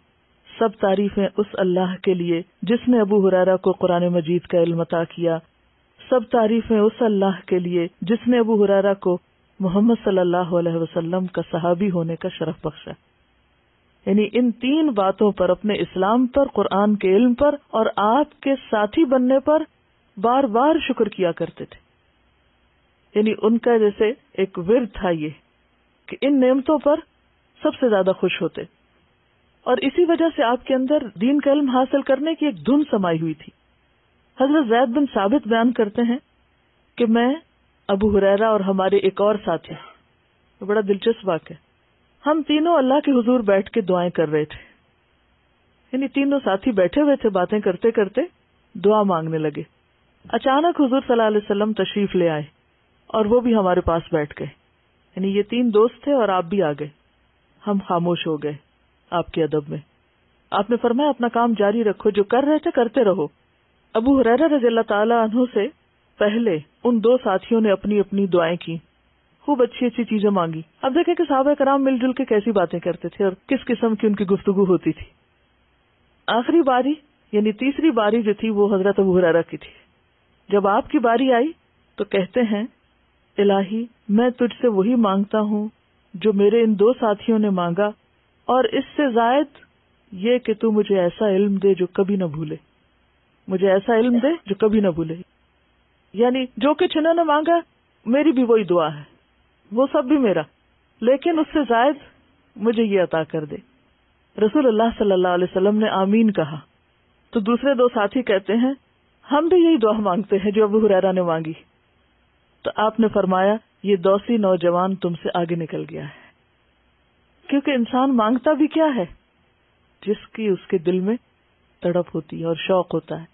سب تعریفیں اس اللہ کے لیے جس نے ابو ہریرہ کو قرآن مجید کا علم عطا کیا، سب تعریفیں اس اللہ کے لیے جس نے ابو ہریرہ کو محمد صلی اللہ علیہ وسلم کا صحابی ہونے کا شرف بخشا۔ یعنی ان تین باتوں پر، اپنے اسلام پر، قرآن کے علم پر اور آپ کے ساتھی بننے پر بار بار شکر کیا کرتے تھے۔ یعنی ان کا جیسے ایک ورد تھا یہ کہ ان نعمتوں پر سب سے زیادہ خوش ہوتے، اور اسی وجہ سے آپ کے اندر دین کا علم حاصل کرنے کی ایک دھن سمائی ہوئی تھی۔ حضرت زید بن ثابت بیان کرتے ہیں کہ میں، ابو ہریرہ اور ہمارے ایک اور ساتھی، بڑا دلچسپ واقعہ، ہم تینوں اللہ کے حضور بیٹھ کے دعائیں کر رہے تھے۔ یعنی تینوں ساتھی بیٹھے ہوئے تھے، باتیں کرتے کرتے دعا مانگنے لگے۔ اچانک حضور صلی اللہ علیہ وسلم تشریف لے آئے اور وہ بھی ہمارے پاس بیٹھ گئے۔ یعنی یہ تین دوست تھے اور آپ بھی آ گئے۔ ہم خاموش ہو گئے آپ کے ادب میں۔ آپ نے فرمایا اپنا کام جاری رکھو، جو کر رہے تھے کرتے رہو۔ ابو ہریرہ رضی اللہ تعالی عنہ سے پہلے ان دو ساتھیوں نے اپنی اپنی دعائیں کی، خوب اچھی اچھی چیزیں مانگی۔ اب دیکھیں کہ صحابہ کرام مل جل کے کیسی باتیں کرتے تھے اور کس قسم کی ان کی گفتگو ہوتی تھی۔ آخری باری یعنی تیسری باری جو تھی وہ حضرت ابو ہریرہ کی تھی۔ جب آپ کی باری آئی تو کہتے ہیں، الہی میں تجھ سے وہی مانگتا ہوں جو میرے ان دو ساتھیوں نے مانگا، اور اس سے زائد یہ کہ تو مجھے ایسا علم دے جو کبھی نہ بھولے، مجھے ایسا علم دے جو کبھی نہ بھولے۔ یعنی جو کچھ انہوں نے مانگا میری بھی وہی دعا ہے، وہ سب بھی میرا، لیکن اس سے زائد مجھے یہ عطا کر دے۔ رسول اللہ صلی اللہ علیہ وسلم نے آمین کہا تو دوسرے دو ساتھی کہتے ہیں، ہم بھی یہی دعا مانگتے ہیں جو ابو ہریرہ نے مانگی۔ تو آپ نے فرمایا، یہ دوسی نوجوان تم سے آگے نکل گیا ہے، کیونکہ انسان مانگتا بھی کیا ہے، جس کی اس کے دل میں تڑپ ہوتی ہے اور شوق ہوتا ہے۔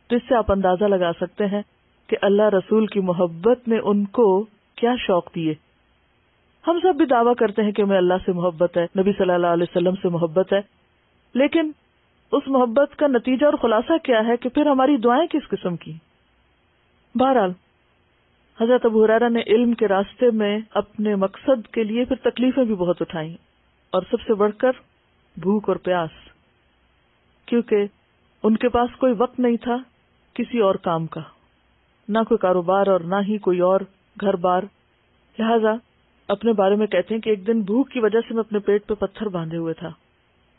تو اس سے آپ اندازہ لگا سکتے ہیں کہ اللہ رسول کی محبت نے ان کو کیا شوق دیے۔ ہم سب بھی دعویٰ کرتے ہیں کہ ہمیں اللہ سے محبت ہے، نبی صلی اللہ علیہ وسلم سے محبت ہے، لیکن اس محبت کا نتیجہ اور خلاصہ کیا ہے کہ پھر ہماری دعائیں کس قسم کی۔ بہرحال حضرت ابو ہریرہ نے علم کے راستے میں اپنے مقصد کے لیے پھر تکلیفیں بھی بہت اٹھائیں، اور سب سے بڑھ کر بھوک اور پیاس، کیونکہ ان کے پاس کوئی وقت نہیں تھا کسی اور کام کا، نہ کوئی کاروبار اور نہ ہی کوئی اور گھر بار۔ لہذا اپنے بارے میں کہتے ہیں کہ ایک دن بھوک کی وجہ سے میں اپنے پیٹ پہ پتھر باندھے ہوئے تھا،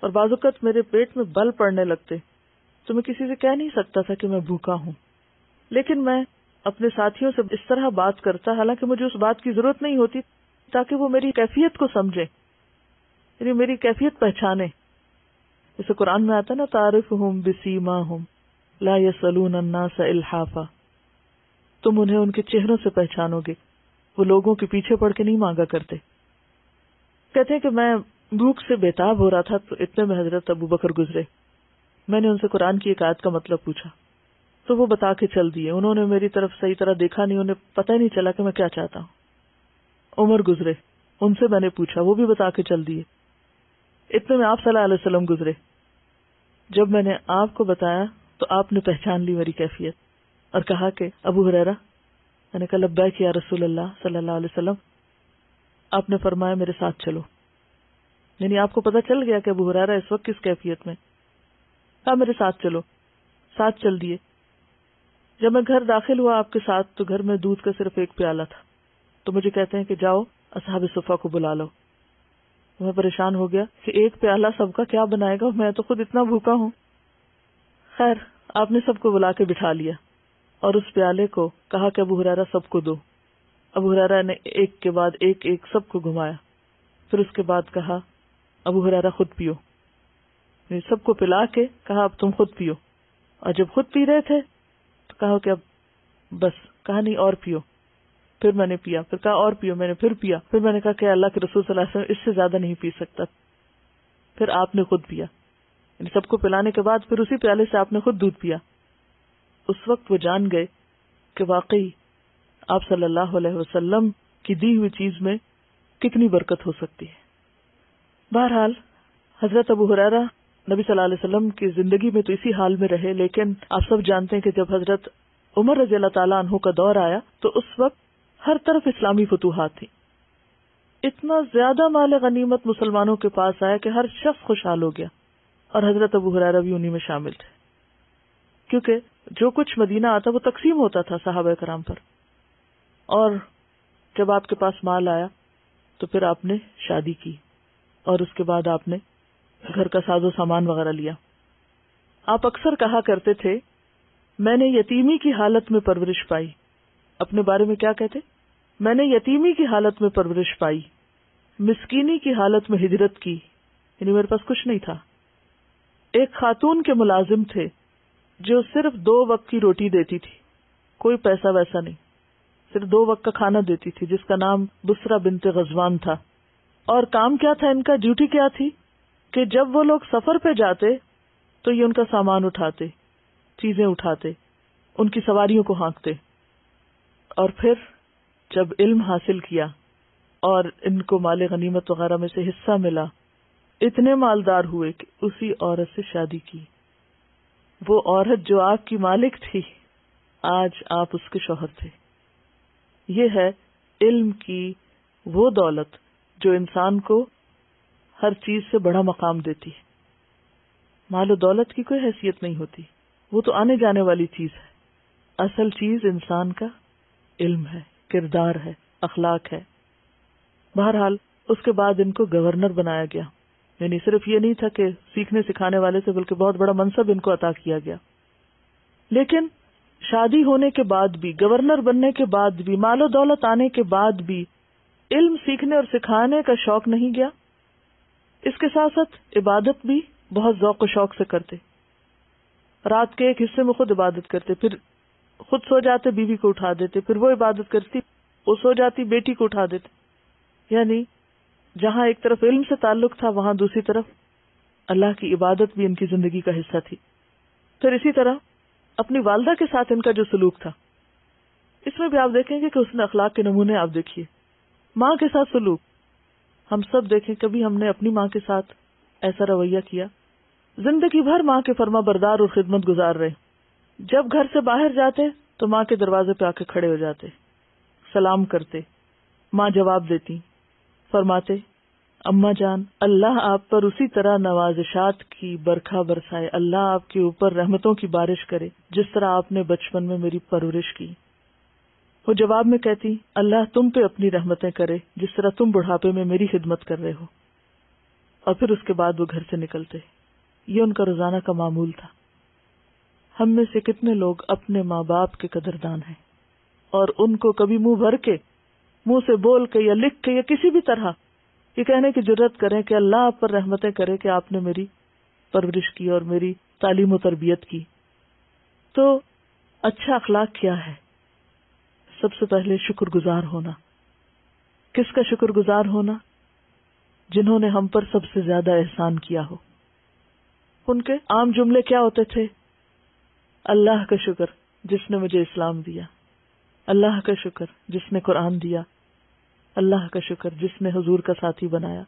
اور بعض اوقات میرے پیٹ میں بل پڑنے لگتے تو میں کسی سے کہہ نہیں سکتا تھا کہ میں بھوکا ہوں، لیکن میں اپنے ساتھیوں سے اس طرح بات کرتا، حالانکہ مجھے اس بات کی ضرورت نہیں ہوتی، تاکہ وہ میری کیفیت کو سمجھے، یعنی میری کیفیت پہچانے۔ جیسے قرآن میں آتا نا، تعرفہم بسیماہم لا یسألون الناس الحافا، تم انہیں ان کے چہروں سے پہچانو گے، وہ لوگوں کے پیچھے پڑ کے نہیں مانگا کرتے۔ کہتے ہیں کہ میں بھوک سے بےتاب ہو رہا تھا تو اتنے میں حضرت ابو بکر گزرے۔ میں نے ان سے قرآن کی ایک آیت کا مطلب پوچھا تو وہ بتا کے چل دیے۔ انہوں نے میری طرف صحیح طرح دیکھا نہیں، انہیں پتہ ہی نہیں چلا کہ میں کیا چاہتا ہوں۔ عمر گزرے، ان سے میں نے پوچھا، وہ بھی بتا کے چل دیے۔ اتنے میں آپ صلی اللہ علیہ وسلم گزرے، جب میں نے آپ کو بتایا تو آپ نے پہچان لی میری کیفیت اور کہا کہ ابو ہریرہ. میں نے کہا لبیک یا رسول اللہ صلی اللہ علیہ وسلم. آپ نے فرمایا میرے ساتھ چلو. یعنی آپ کو پتا چل گیا کہ ابو ہریرہ اس وقت کس کیفیت میں. کہا میرے ساتھ چلو. ساتھ چل دیے. جب میں گھر داخل ہوا آپ کے ساتھ تو گھر میں دودھ کا صرف ایک پیالہ تھا. تو مجھے کہتے ہیں کہ جاؤ اصحاب صفہ کو بلا لو. میں پریشان ہو گیا کہ ایک پیالہ سب کا کیا بنائے گا، میں تو خود اتنا بھوکا ہوں. خیر آپ نے سب کو بلا کے بٹھا لیا اور اس پیالے کو کہا کہ ابو ہریرہ سب کو دو. ابو ہریرہ نے ایک کے بعد ایک سب کو گھمایا. پھر اس کے بعد کہا ابو ہریرہ خود پیو. سب کو پلا کے کہا اب تم خود پیو. اور جب خود پی رہے تھے تو کہا کہ اب بس. کہا نہیں اور پیو. پھر میں نے پیا. پھر کہا اور پیو. میں نے پھر پیا. پھر میں نے کہا کہ اللہ کے رسول صلی اللہ علیہ وسلم اس سے زیادہ نہیں پی سکتا. پھر آپ نے خود پیا. یعنی سب کو پلانے کے بعد پھر اسی پیالے سے آپ نے خود دودھ پیا. اس وقت وہ جان گئے کہ واقعی آپ صلی اللہ علیہ وسلم کی دی ہوئی چیز میں کتنی برکت ہو سکتی ہے. بہرحال حضرت ابو ہریرہ نبی صلی اللہ علیہ وسلم کی زندگی میں تو اسی حال میں رہے، لیکن آپ سب جانتے ہیں کہ جب حضرت عمر رضی اللہ تعالیٰ عنہ کا دور آیا تو اس وقت ہر طرف اسلامی فتوحات تھی. اتنا زیادہ مال غنیمت مسلمانوں کے پاس آیا کہ ہر شخص خوشحال ہو گیا، اور حضرت ابو ہریرہ بھی انہی میں شامل تھے، کیونکہ جو کچھ مدینہ آتا وہ تقسیم ہوتا تھا صحابہ کرام پر. اور جب آپ کے پاس مال آیا تو پھر آپ نے شادی کی اور اس کے بعد آپ نے گھر کا ساز و سامان وغیرہ لیا. آپ اکثر کہا کرتے تھے میں نے یتیمی کی حالت میں پرورش پائی. اپنے بارے میں کیا کہتے؟ میں نے یتیمی کی حالت میں پرورش پائی، مسکینی کی حالت میں ہجرت کی. یعنی میرے پاس کچھ نہیں تھا. ایک خاتون کے ملازم تھے جو صرف 2 وقت کی روٹی دیتی تھی، کوئی پیسہ ویسا نہیں، صرف 2 وقت کا کھانا دیتی تھی، جس کا نام بسرا بنت غزوان تھا. اور کام کیا تھا ان کا، ڈیوٹی کیا تھی کہ جب وہ لوگ سفر پہ جاتے تو یہ ان کا سامان اٹھاتے، چیزیں اٹھاتے، ان کی سواریوں کو ہانکتے. اور پھر جب علم حاصل کیا اور ان کو مال غنیمت وغیرہ میں سے حصہ ملا، اتنے مالدار ہوئے کہ اسی عورت سے شادی کی. وہ عورت جو آپ کی مالک تھی آج آپ اس کے شوہر تھے. یہ ہے علم کی وہ دولت جو انسان کو ہر چیز سے بڑا مقام دیتی ہے. مال و دولت کی کوئی حیثیت نہیں ہوتی، وہ تو آنے جانے والی چیز ہے. اصل چیز انسان کا علم ہے، کردار ہے، اخلاق ہے. بہرحال اس کے بعد ان کو گورنر بنایا گیا. یعنی صرف یہ نہیں تھا کہ سیکھنے سکھانے والے سے، بلکہ بہت بڑا منصب ان کو عطا کیا گیا. لیکن شادی ہونے کے بعد بھی، گورنر بننے کے بعد بھی، مال و دولت آنے کے بعد بھی علم سیکھنے اور سکھانے کا شوق نہیں گیا. اس کے ساتھ ساتھ عبادت بھی بہت ذوق و شوق سے کرتے. رات کے ایک حصے میں خود عبادت کرتے، پھر خود سو جاتے، بیوی کو اٹھا دیتے، پھر وہ عبادت کرتی، وہ سو جاتی، بیٹی کو اٹھا دیتے. یعنی جہاں ایک طرف علم سے تعلق تھا وہاں دوسری طرف اللہ کی عبادت بھی ان کی زندگی کا حصہ تھی. پھر اسی طرح اپنی والدہ کے ساتھ ان کا جو سلوک تھا، اس میں بھی آپ دیکھیں گے کہ حسن اخلاق کے نمونے آپ دیکھیے. ماں کے ساتھ سلوک، ہم سب دیکھیں کبھی ہم نے اپنی ماں کے ساتھ ایسا رویہ کیا؟ زندگی بھر ماں کے فرما بردار اور خدمت گزار رہے. جب گھر سے باہر جاتے تو ماں کے دروازے پہ آ کے کھڑے ہو جاتے، سلام کرتے. ماں جواب دیتی، فرماتے اماں جان اللہ آپ پر اسی طرح نوازشات کی برکھا برسائے، اللہ آپ کے اوپر رحمتوں کی بارش کرے جس طرح آپ نے بچپن میں میری پرورش کی. وہ جواب میں کہتی اللہ تم پہ اپنی رحمتیں کرے جس طرح تم بڑھاپے میں میری خدمت کر رہے ہو. اور پھر اس کے بعد وہ گھر سے نکلتے. یہ ان کا روزانہ کا معمول تھا. ہم میں سے کتنے لوگ اپنے ماں باپ کے قدردان ہیں اور ان کو کبھی منہ بھر کے، منہ سے بول کے یا لکھ کے یا کسی بھی طرح یہ کہنے کی جرات کریں کہ اللہ آپ پر رحمتیں کرے کہ آپ نے میری پرورش کی اور میری تعلیم و تربیت کی. تو اچھا اخلاق کیا ہے؟ سب سے پہلے شکر گزار ہونا. کس کا شکر گزار ہونا؟ جنہوں نے ہم پر سب سے زیادہ احسان کیا ہو. ان کے عام جملے کیا ہوتے تھے؟ اللہ کا شکر جس نے مجھے اسلام دیا، اللہ کا شکر جس نے قرآن دیا، اللہ کا شکر جس نے حضور کا ساتھی بنایا.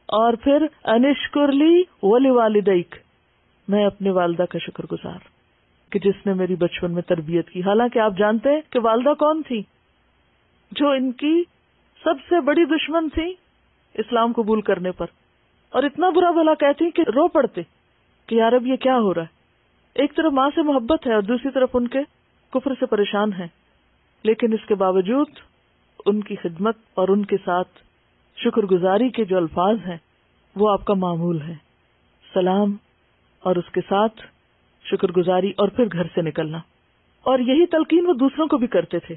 اور پھر انشکر لی ولی والدیک، میں اپنے والدہ کا شکر گزار کہ جس نے میری بچپن میں تربیت کی. حالانکہ آپ جانتے ہیں کہ والدہ کون تھی جو ان کی سب سے بڑی دشمن تھی اسلام قبول کرنے پر, اور اتنا برا بھلا کہتی کہ رو پڑتے کہ یار اب یہ کیا ہو رہا ہے. ایک طرف ماں سے محبت ہے اور دوسری طرف ان کے کفر سے پریشان ہیں, لیکن اس کے باوجود ان کی خدمت اور ان کے ساتھ شکر گزاری کے جو الفاظ ہیں وہ آپ کا معمول ہے. سلام اور اس کے ساتھ شکر گزاری اور پھر گھر سے نکلنا. اور یہی تلقین وہ دوسروں کو بھی کرتے تھے.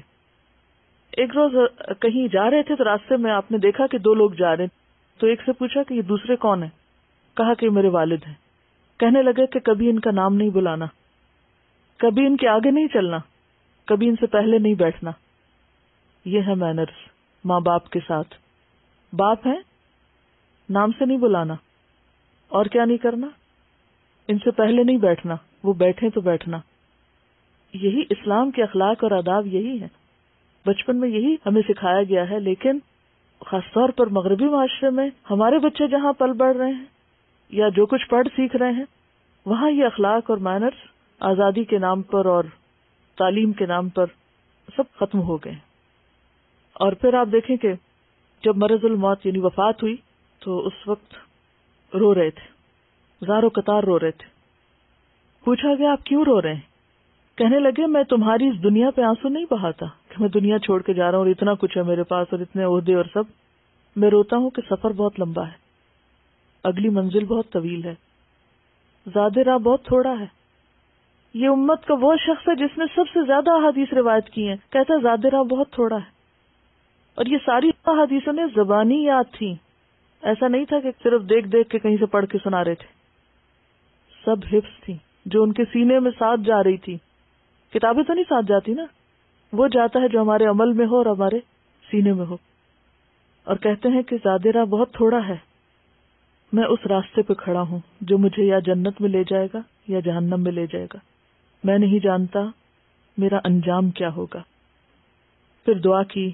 ایک روز کہیں جا رہے تھے تو راستے میں آپ نے دیکھا کہ 2 لوگ جا رہے ہیں, تو ایک سے پوچھا کہ یہ دوسرے کون ہیں؟ کہا کہ میرے والد ہیں. کہنے لگے کہ کبھی ان کا نام نہیں بلانا, کبھی ان کے آگے نہیں چلنا, کبھی ان سے پہلے نہیں بیٹھنا. یہ ہے مینرز ماں باپ کے ساتھ. باپ ہیں, نام سے نہیں بلانا, اور کیا نہیں کرنا, ان سے پہلے نہیں بیٹھنا, وہ بیٹھیں تو بیٹھنا. یہی اسلام کے اخلاق اور آداب یہی ہیں. بچپن میں یہی ہمیں سکھایا گیا ہے, لیکن خاص طور پر مغربی معاشرے میں ہمارے بچے جہاں پل بڑھ رہے ہیں یا جو کچھ پڑھ سیکھ رہے ہیں, وہاں یہ اخلاق اور مینرز آزادی کے نام پر اور تعلیم کے نام پر سب ختم ہو گئے. اور پھر آپ دیکھیں کہ جب مرض الموت یعنی وفات ہوئی تو اس وقت رو رہے تھے, زاروں قطار رو رہے تھے. پوچھا گیا آپ کیوں رو رہے ہیں؟ کہنے لگے میں تمہاری اس دنیا پہ آنسو نہیں بہاتا کہ میں دنیا چھوڑ کے جا رہا ہوں اور اتنا کچھ ہے میرے پاس اور اتنے عہدے اور سب. میں روتا ہوں کہ سفر بہت لمبا ہے, اگلی منزل بہت طویل ہے, زیادہ راہ بہت تھوڑا ہے. یہ امت کا وہ شخص ہے جس نے سب سے زیادہ احادیث روایت کی ہیں, کہتا ہے زیادہ راہ بہت تھوڑا ہے. اور یہ ساری احادیثوں نے زبانی یاد تھی, ایسا نہیں تھا کہ صرف دیکھ دیکھ کے کہیں سے پڑھ کے سنا رہے تھے. سب حفظ تھی جو ان کے سینے میں ساتھ جا رہی تھی. کتابیں تو نہیں ساتھ جاتی نا, وہ جاتا ہے جو ہمارے عمل میں ہو اور ہمارے سینے میں ہو. اور کہتے ہیں کہ زیادہ راہ بہت تھوڑا ہے, میں اس راستے پہ کھڑا ہوں جو مجھے یا جنت میں لے جائے گا یا جہنم میں لے جائے گا. میں نہیں جانتا میرا انجام کیا ہوگا. پھر دعا کی,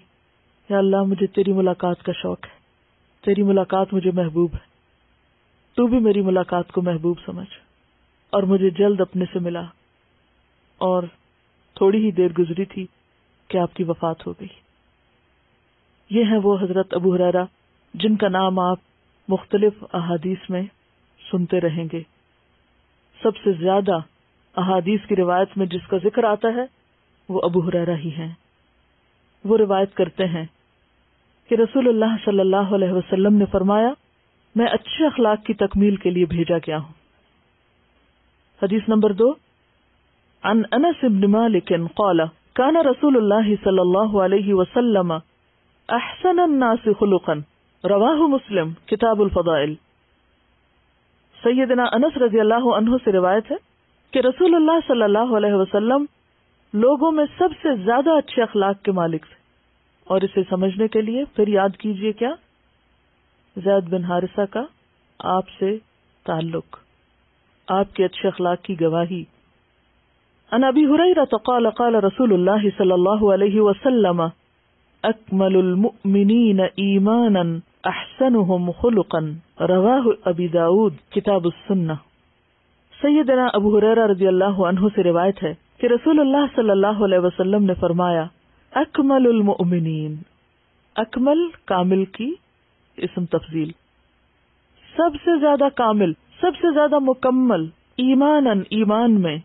یا اللہ مجھے تیری ملاقات کا شوق ہے, تیری ملاقات مجھے محبوب ہے, تو بھی میری ملاقات کو محبوب سمجھ. اور مجھے جلد اپنے سے ملا. اور تھوڑی ہی دیر گزری تھی کہ آپ کی وفات ہو گئی. یہ ہیں وہ حضرت ابو ہریرہ جن کا نام آپ مختلف احادیث میں سنتے رہیں گے. سب سے زیادہ احادیث کی روایت میں جس کا ذکر آتا ہے وہ ابو ہریرہ ہی ہیں. وہ روایت کرتے ہیں کہ رسول اللہ صلی اللہ علیہ وسلم نے فرمایا, میں اچھے اخلاق کی تکمیل کے لیے بھیجا گیا ہوں. حدیث نمبر 2, عن انس بن مالک قال كان رسول الله صلی اللہ علیہ وسلم احسن الناس خلقا, رواہ مسلم کتاب الفضائل. سیدنا انس رضی اللہ عنہ سے روایت ہے کہ رسول اللہ صلی اللہ علیہ وسلم لوگوں میں سب سے زیادہ اچھے اخلاق کے مالک تھے. اور اسے سمجھنے کے لیے پھر یاد کیجئے کیا, زید بن حارثہ کا آپ سے تعلق, آپ کے اچھے اخلاق کی گواہی. عن ابی ہریرہ قال قال رسول اللہ صلی اللہ علیہ وسلم اکمل المؤمنین ایمانا احسنهم خلقا, رواہ ابی داود کتاب السنہ. سیدنا ابو ہریرہ رضی اللہ عنہ سے روایت ہے کہ رسول اللہ صلی اللہ علیہ وسلم نے فرمایا, اکمل المؤمنین, اکمل کامل کی اسم تفضیل, سب سے زیادہ کامل, سب سے زیادہ مکمل, ایماناً ایمان میں,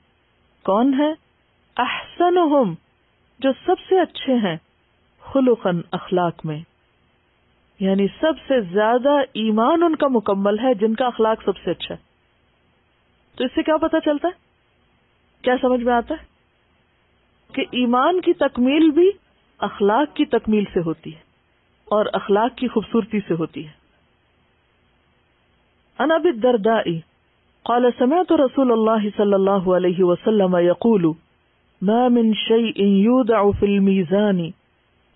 کون ہے؟ احسنہم جو سب سے اچھے ہیں, خلقاً اخلاق میں, یعنی سب سے زیادہ ایمان ان کا مکمل ہے جن کا اخلاق سب سے اچھا ہے. تو اس سے کیا پتہ چلتا ہے, کیا سمجھ میں آتا ہے کہ ایمان کی تکمیل بھی اخلاق کی تکمیل سے ہوتی ہے اور اخلاق کی خوبصورتی سے ہوتی ہے. عن ابی الدرداء قال سمعت رسول اللہ صلی اللہ علیہ وسلم يقول ما من شيء يوضع في الميزان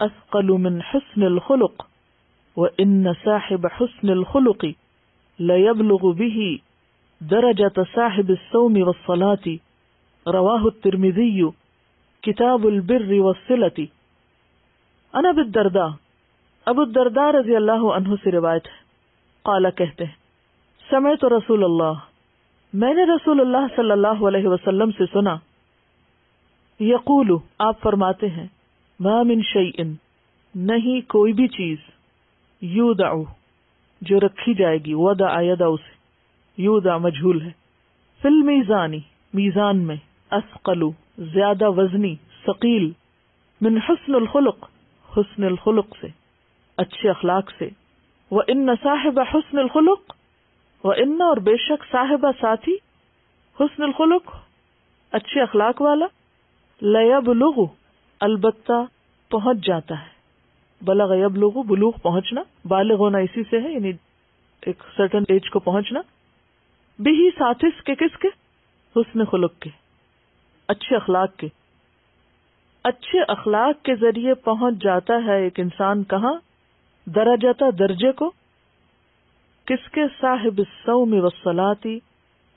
اثقل من حسن الخلق وان صاحب حسن الخلق ليبلغ به درجة صاحب الصوم والصلاة, رواہ الترمذی کتاب البر والصلة. عن ابی الدرداء, ابو الدرداء رضی اللہ عنہ سے روایت ہے, قال کہتے ہیں, سمعت رسول اللہ, میں نے رسول اللہ صلی اللہ علیہ وسلم سے سنا، یقول، آپ فرماتے ہیں، ما من شیء، نہیں کوئی بھی چیز، یودع، جو رکھی جائے گی، وضع یدع سے، یودع مجھول ہے، فی المیزان، میزان میں، اثقل، زیادہ وزنی، ثقیل، من حسن الخلق، حسن الخلق سے، اچھے اخلاق سے، وَإِنَّ صَاحِبَ حُسْنِ الْخُلُقِ، وَإِنَّ، اور بے شک، صاحبہ ساتھی، حسن الخلق، اچھے اخلاق والا، لَيَبْلُغُ، البتہ پہنچ جاتا ہے، بلغ یبلغ، بلوغ پہنچنا، بالغ ہونا اسی سے ہے، یعنی ایک سرٹن ایج کو پہنچنا، بھی ساتھ اس کے، کس کے؟ حسن خلق کے، اچھے اخلاق کے۔ اچھے اخلاق کے ذریعے پہنچ جاتا ہے ایک انسان کہاں؟ درجہ، درجے کو، کس کے؟ صاحب الصوم والصلاۃ،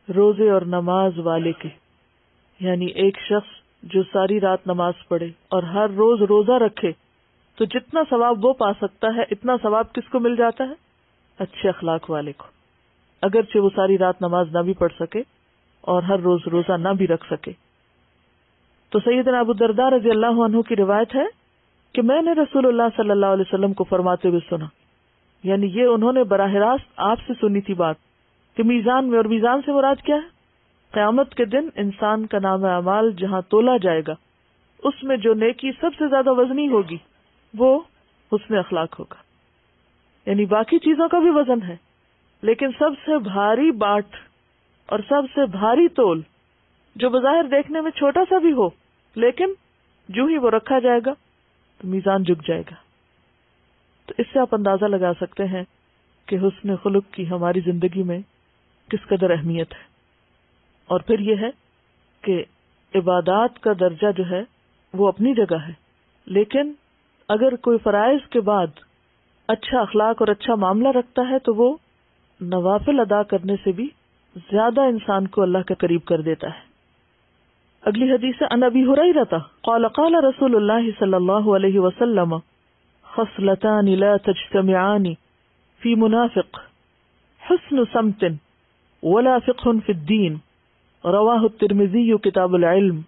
روزے اور نماز والے کے، یعنی ایک شخص جو ساری رات نماز پڑھے اور ہر روز روزہ رکھے تو جتنا ثواب وہ پا سکتا ہے اتنا ثواب کس کو مل جاتا ہے؟ اچھے اخلاق والے کو، اگرچہ وہ ساری رات نماز نہ بھی پڑھ سکے اور ہر روز روزہ نہ بھی رکھ سکے۔ تو سیدنا ابو الدرداء رضی اللہ عنہ کی روایت ہے کہ میں نے رسول اللہ صلی اللہ علیہ وسلم کو فرماتے ہوئے سنا، یعنی یہ انہوں نے براہ راست آپ سے سنی تھی بات، کہ میزان میں، اور میزان سے مراد کیا ہے؟ قیامت کے دن انسان کا نام اعمال جہاں تولا جائے گا، اس میں جو نیکی سب سے زیادہ وزنی ہوگی وہ حسن اخلاق ہوگا، یعنی باقی چیزوں کا بھی وزن ہے لیکن سب سے بھاری باٹ اور سب سے بھاری تول، جو بظاہر دیکھنے میں چھوٹا سا بھی ہو لیکن جو ہی وہ رکھا جائے گا تو میزان جھک جائے گا۔ تو اس سے آپ اندازہ لگا سکتے ہیں کہ حسن خلق کی ہماری زندگی میں کس قدر اہمیت ہے۔ اور پھر یہ ہے کہ عبادات کا درجہ جو ہے وہ اپنی جگہ ہے، لیکن اگر کوئی فرائض کے بعد اچھا اخلاق اور اچھا معاملہ رکھتا ہے تو وہ نوافل ادا کرنے سے بھی زیادہ انسان کو اللہ کے قریب کر دیتا ہے۔ اگلی حدیث ہے، عن ابی ہریرہ قال قال رسول اللہ صلی اللہ علیہ وسلم خصلتان لا تجتمعان فی منافق، حسن سمت ولا فقہ فی الدین، رواہ الترمذی کتاب العلم۔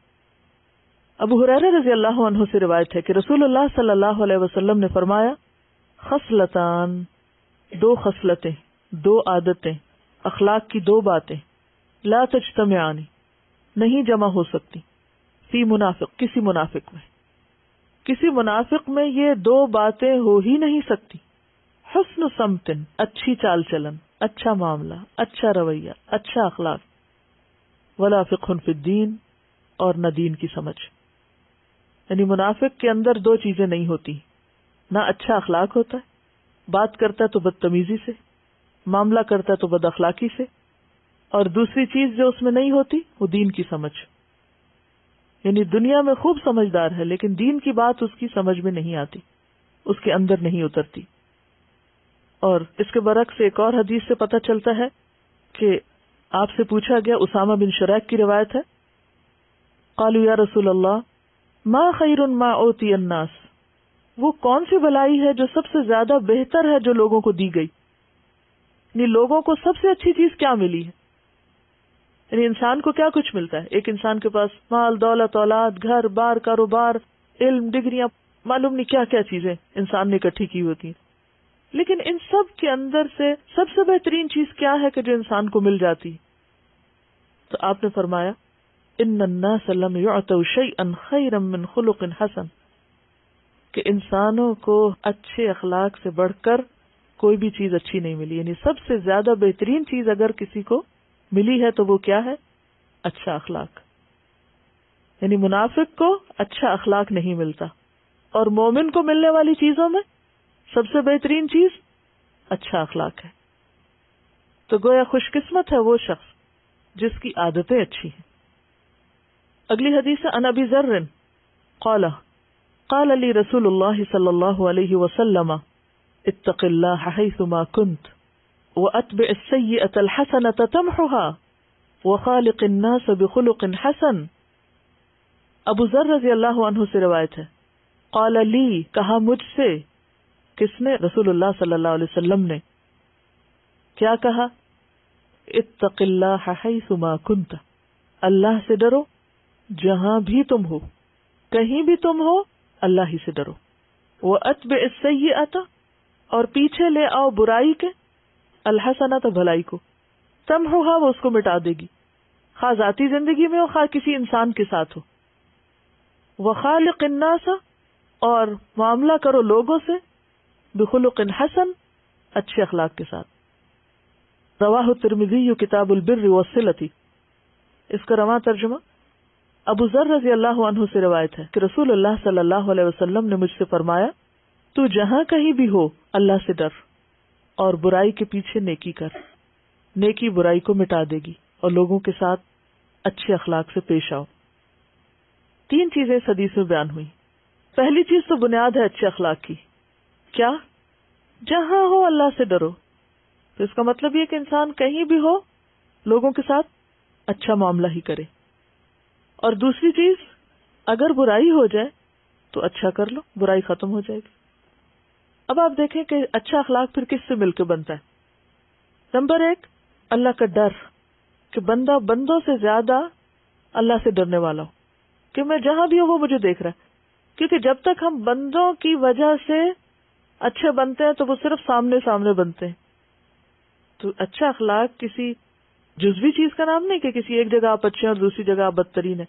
ابو ہریرہ رضی اللہ عنہ سے روایت ہے کہ رسول اللہ صلی اللہ علیہ وسلم نے فرمایا، خصلتان، دو خصلتیں، دو عادتیں، اخلاق کی دو باتیں، لا تجتمعان، نہیں جمع ہو سکتی، فی منافق، کسی منافق میں، کسی منافق میں یہ دو باتیں ہو ہی نہیں سکتی۔ حسن سمت، اچھی چال چلن، اچھا معاملہ، اچھا رویہ، اچھا اخلاق، ولا فقہ فی الدین، اور نہ دین کی سمجھ، یعنی منافق کے اندر دو چیزیں نہیں ہوتی، نہ اچھا اخلاق ہوتا ہے، بات کرتا ہے تو بدتمیزی سے، معاملہ کرتا ہے تو بد اخلاقی سے، اور دوسری چیز جو اس میں نہیں ہوتی وہ دین کی سمجھ، یعنی دنیا میں خوب سمجھدار ہے لیکن دین کی بات اس کی سمجھ میں نہیں آتی، اس کے اندر نہیں اترتی۔ اور اس کے برعکس ایک اور حدیث سے پتہ چلتا ہے کہ آپ سے پوچھا گیا، اسامہ بن شریک کی روایت ہے، قالوا یا رسول اللہ ما خیر ما اوتی الناس، وہ کون سی بھلائی ہے جو سب سے زیادہ بہتر ہے جو لوگوں کو دی گئی، یعنی لوگوں کو سب سے اچھی چیز کیا ملی ہے، یعنی انسان کو کیا کچھ ملتا ہے، ایک انسان کے پاس مال، دولت، اولاد، گھر بار، کاروبار، علم، ڈگریاں، معلوم نہیں کیا کیا چیزیں انسان نے اکٹھی کی ہوتی ہیں، لیکن ان سب کے اندر سے سب سے بہترین چیز کیا ہے کہ جو انسان کو مل جاتی؟ تو آپ نے فرمایا، ان الناس لم يعطوا شيئا خيرا من خلق حسن، کہ انسانوں کو اچھے اخلاق سے بڑھ کر کوئی بھی چیز اچھی نہیں ملی، یعنی سب سے زیادہ بہترین چیز اگر کسی کو ملی ہے تو وہ کیا ہے؟ اچھا اخلاق۔ یعنی منافق کو اچھا اخلاق نہیں ملتا، اور مومن کو ملنے والی چیزوں میں سب سے بہترین چیز اچھا اخلاق ہے۔ تو گویا خوش قسمت ہے وہ شخص جس کی عادتیں اچھی ہیں۔ اگلی حدیث عن ابی ذر قال قال لی رسول اللہ صلی اللہ علیہ وسلم اتق اللہ حیثما کنت واتبع السیئة الحسنة تمحها وخالق الناس بخلق حسن۔ ابو ذر رضی اللہ عنہ سے روایت ہے، قال لی، کہا مجھ سے، کس نے؟ رسول اللہ صلی اللہ علیہ وسلم نے۔ کیا کہا؟ اتق اللہ حیثما کنت، اللہ سے ڈرو جہاں بھی تم ہو، کہیں بھی تم ہو اللہ ہی سے ڈرو۔ وَأَتْبِعِ السَّيِّئَةَ، اور پیچھے لے آؤ برائی کے، الحسنۃ بھلائی کو، تمحوها وہ اس کو مٹا دے گی، خواہ ذاتی زندگی میں ہو خواہ کسی انسان کے ساتھ ہو۔ وَخَالِقِ النَّاسَ، اور معاملہ کرو لوگوں سے، بخلق حسن، اچھے اخلاق کے ساتھ۔ رواہ الترمذی کتاب البر والصلۃ، اس کا رواں ترجمہ ابو ذر رضی اللہ عنہ سے روایت ہے کہ رسول اللہ صلی اللہ علیہ وسلم نے مجھ سے فرمایا، تو جہاں کہیں بھی ہو اللہ سے ڈر اور برائی کے پیچھے نیکی کر، نیکی برائی کو مٹا دے گی، اور لوگوں کے ساتھ اچھے اخلاق سے پیش آؤ۔ تین چیزیں اس حدیث میں بیان ہوئی۔ پہلی چیز تو بنیاد ہے اچھے اخلاق کی، کیا؟ جہاں ہو اللہ سے ڈرو، تو اس کا مطلب یہ کہ انسان کہیں بھی ہو لوگوں کے ساتھ اچھا معاملہ ہی کرے۔ اور دوسری چیز، اگر برائی ہو جائے تو اچھا کر لو، برائی ختم ہو جائے گی۔ اب آپ دیکھیں کہ اچھا اخلاق پھر کس سے مل کے بنتا ہے۔ نمبر ایک، اللہ کا ڈر، کہ بندہ بندوں سے زیادہ اللہ سے ڈرنے والا ہو، کہ میں جہاں بھی ہوں وہ مجھے دیکھ رہا ہے۔ کیونکہ جب تک ہم بندوں کی وجہ سے اچھے بنتے ہیں تو وہ صرف سامنے سامنے بنتے ہیں۔ تو اچھا اخلاق کسی جزوی چیز کا نام نہیں کہ کسی ایک جگہ آپ اچھے ہیں اور دوسری جگہ آپ بدترین ہیں۔